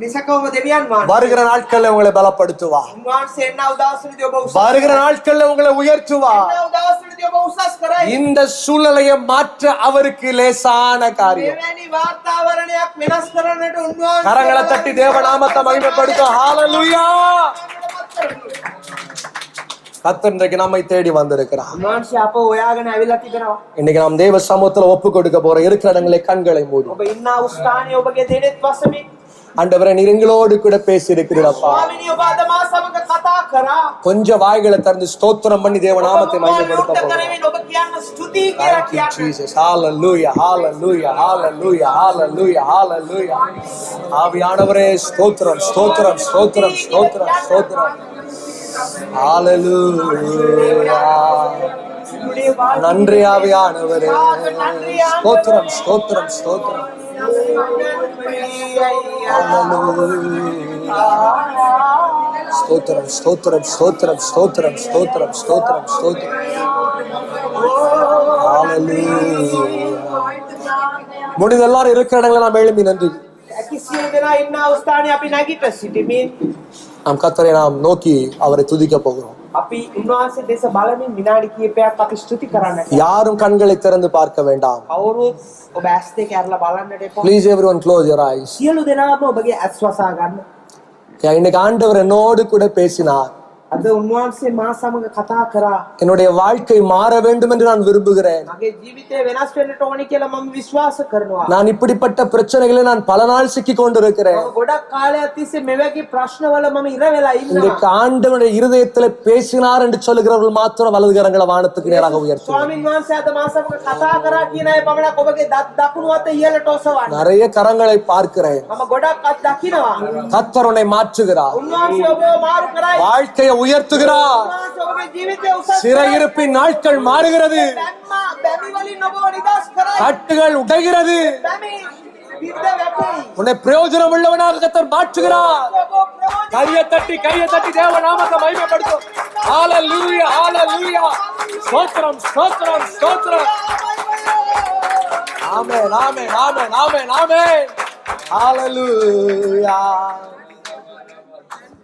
නිසකවම දෙවියන් වහන්සේ
வருகிற நாட்கள்ல உங்களை பலப்படுத்துவார்.
උන්වහන්සේ එන්නව දවස්වලදී ඔබ උසස්
வருகிற நாட்கள்ல உங்களை உயர்த்துவார்.
එන්නව දවස්වලදී ඔබ උසස් කරයි.
இந்த சூழ்நிலையை மாற்ற அவருக்கு லேசான காரியம்.
මෙවැනි වාතාවරණයක් වෙනස් කරන්නට උන්වහන්සේ
கரங்களை தட்டி தேவ நாமத்தை மகிமைப்படுத்தும். ஹalleluya. கர்த்தர் இன்றைக்கு நம்மை தேடி வந்திருக்கிறார்.
උන්වහන්සේ අප හොයාගෙන ඇවිල්ලා තිබෙනවා.
இன்னைக்கு நாம் தேவ சமூகத்துல ஒப்பு கொடுக்க போறோம். இருக்கிற இடங்களை கண்களை மூடி.
ඔබ ඉන්න ස්ථානයේ ඔබගේ දෙනෙත් වසමින්
ஆண்டவரே நீர் எங்களோடு கூட பேசி இருக்கிறீரப்பா.
ස්වාමිනේ ඔබ අද මා සමග කතා කරා.
கொஞ்சம் வாய்களை திறந்து ஸ்தோத்திரம் பண்ணி தேவ நாமத்தை மகிமைப்படுத்த போறோம்.
කරමින් ඔබ කියන්න ස්තුතියි කියලා
Thank you,
කියන්න.
Jesus. Hallelujah, hallelujah, hallelujah, hallelujah, hallelujah. ஆவியானவரே ஸ்தோத்திரம், ஸ்தோத்திரம், ஸ்தோத்திரம், ஸ்தோத்திரம், ஸ்தோத்திரம். Hallelujah. நன்றி ஆவியானவரே. ஸ்தோத்திரம், ஸ்தோத்திரம், ஸ்தோத்திரம். ஸ்தோத்திரம், ஸ்தோத்திரம், ஸ்தோத்திரம், ஸ்தோத்திரம், ஸ்தோத்திரம், ஸ்தோத்திரம், ஸ்தோத்திரம். முடிந்த எல்லாரும் இருக்கிற இடங்களை நாம் எழுப்பி நன்றி.
කිසියම් දෙනා ඉන්න ස්ථානයේ අපි නැගිට සිටීමේ
நாம் கர்த்தரை நாம் நோக்கி அவரை துதிக்க போகிறோம்.
අපි උන්වහන්සේ දේශ බලමින් විනාඩි කිහිපයක් අපි ස්තුති කරන්න.
யாரும் கண்களை திறந்து பார்க்க வேண்டாம்.
කවුරුත් ඔබ ඇස් දෙක අරලා බලන්නට එපා.
Please everyone close your eyes.
සියලු දෙනාම ඔබගේ ඇස් වසා ගන්න.
இன்னைக்கு ஆண்டவர் என்னோடு கூட பேசினார்.
අද උන්වහන්සේ මා සමග කතා කරා.
என்னுடைய வாழ்க்கை மாற வேண்டும் என்று நான் விரும்புகிறேன்.
මගේ ජීවිතේ වෙනස් වෙන්නට ඕනි කියලා මම විශ්වාස කරනවා.
நான் இப்படிப்பட்ட பிரச்சனைகளை நான் பல நாள் சிக்கி கொண்டிருக்கிறேன்.
මම ගොඩක් කාලයක් තිස්සේ මෙවැනි ප්‍රශ්නවල මම ඉර වෙලා ඉන්නවා.
இன்றைக்கு ஆண்டவருடைய இருதயத்துல பேசினார் என்று சொல்லுகிறவர்கள் மாத்திரம் வலது கரங்களை வானத்துக்கு நேராக உயர்த்தும்.
ස්වාමීන් වහන්සේ අද මා සමග කතා කරා කියන අය පමණක් ඔබගේ දකුණු අත ඉහළට ඔසවන්න.
நிறைய கரங்களை பார்க்கிறேன்.
මම ගොඩක් අත් දකිනවා.
கர்த்தர் உன்னை மாற்றுகிறார்.
උන්වහන්සේ ඔබව මාරු කරයි.
வாழ்க்கையை உயர்த்துகிறார்.
උන්වහන්සේ ඔබගේ ජීවිතය උසස්
சிறையிருப்பின் நாட்கள் மாறுகிறது.
බැමි වලින් ඔබව නිදහස් කරයි.
கட்டுகள் உடைகிறது.
බැමි විද්ද වැටෙයි.
உன்னை பிரயோஜனம் உள்ளவனாக கர்த்தர் மாற்றுகிறார்.
ඔබ ප්‍රයෝජන
கையை தட்டி தேவ நாமத்தை மகிமைப்படுத்தும். ஹalleluya, ஹalleluya. ஸ்தோத்திரம், ஸ்தோத்திரம், ஸ்தோத்திரம். ஆமென், ஆமென், ஆமென், ஆமென், ஆமென். ஹalleluya.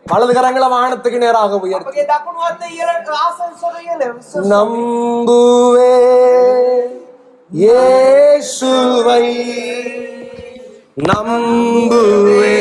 வலது கரங்களை வானத்துக்கு நேராக உயர்த்தி
ඔබගේ දකුණු අත ඉහළට ආසනසොර ඉහළ
நம்புவே இயேசுவை நம்புவே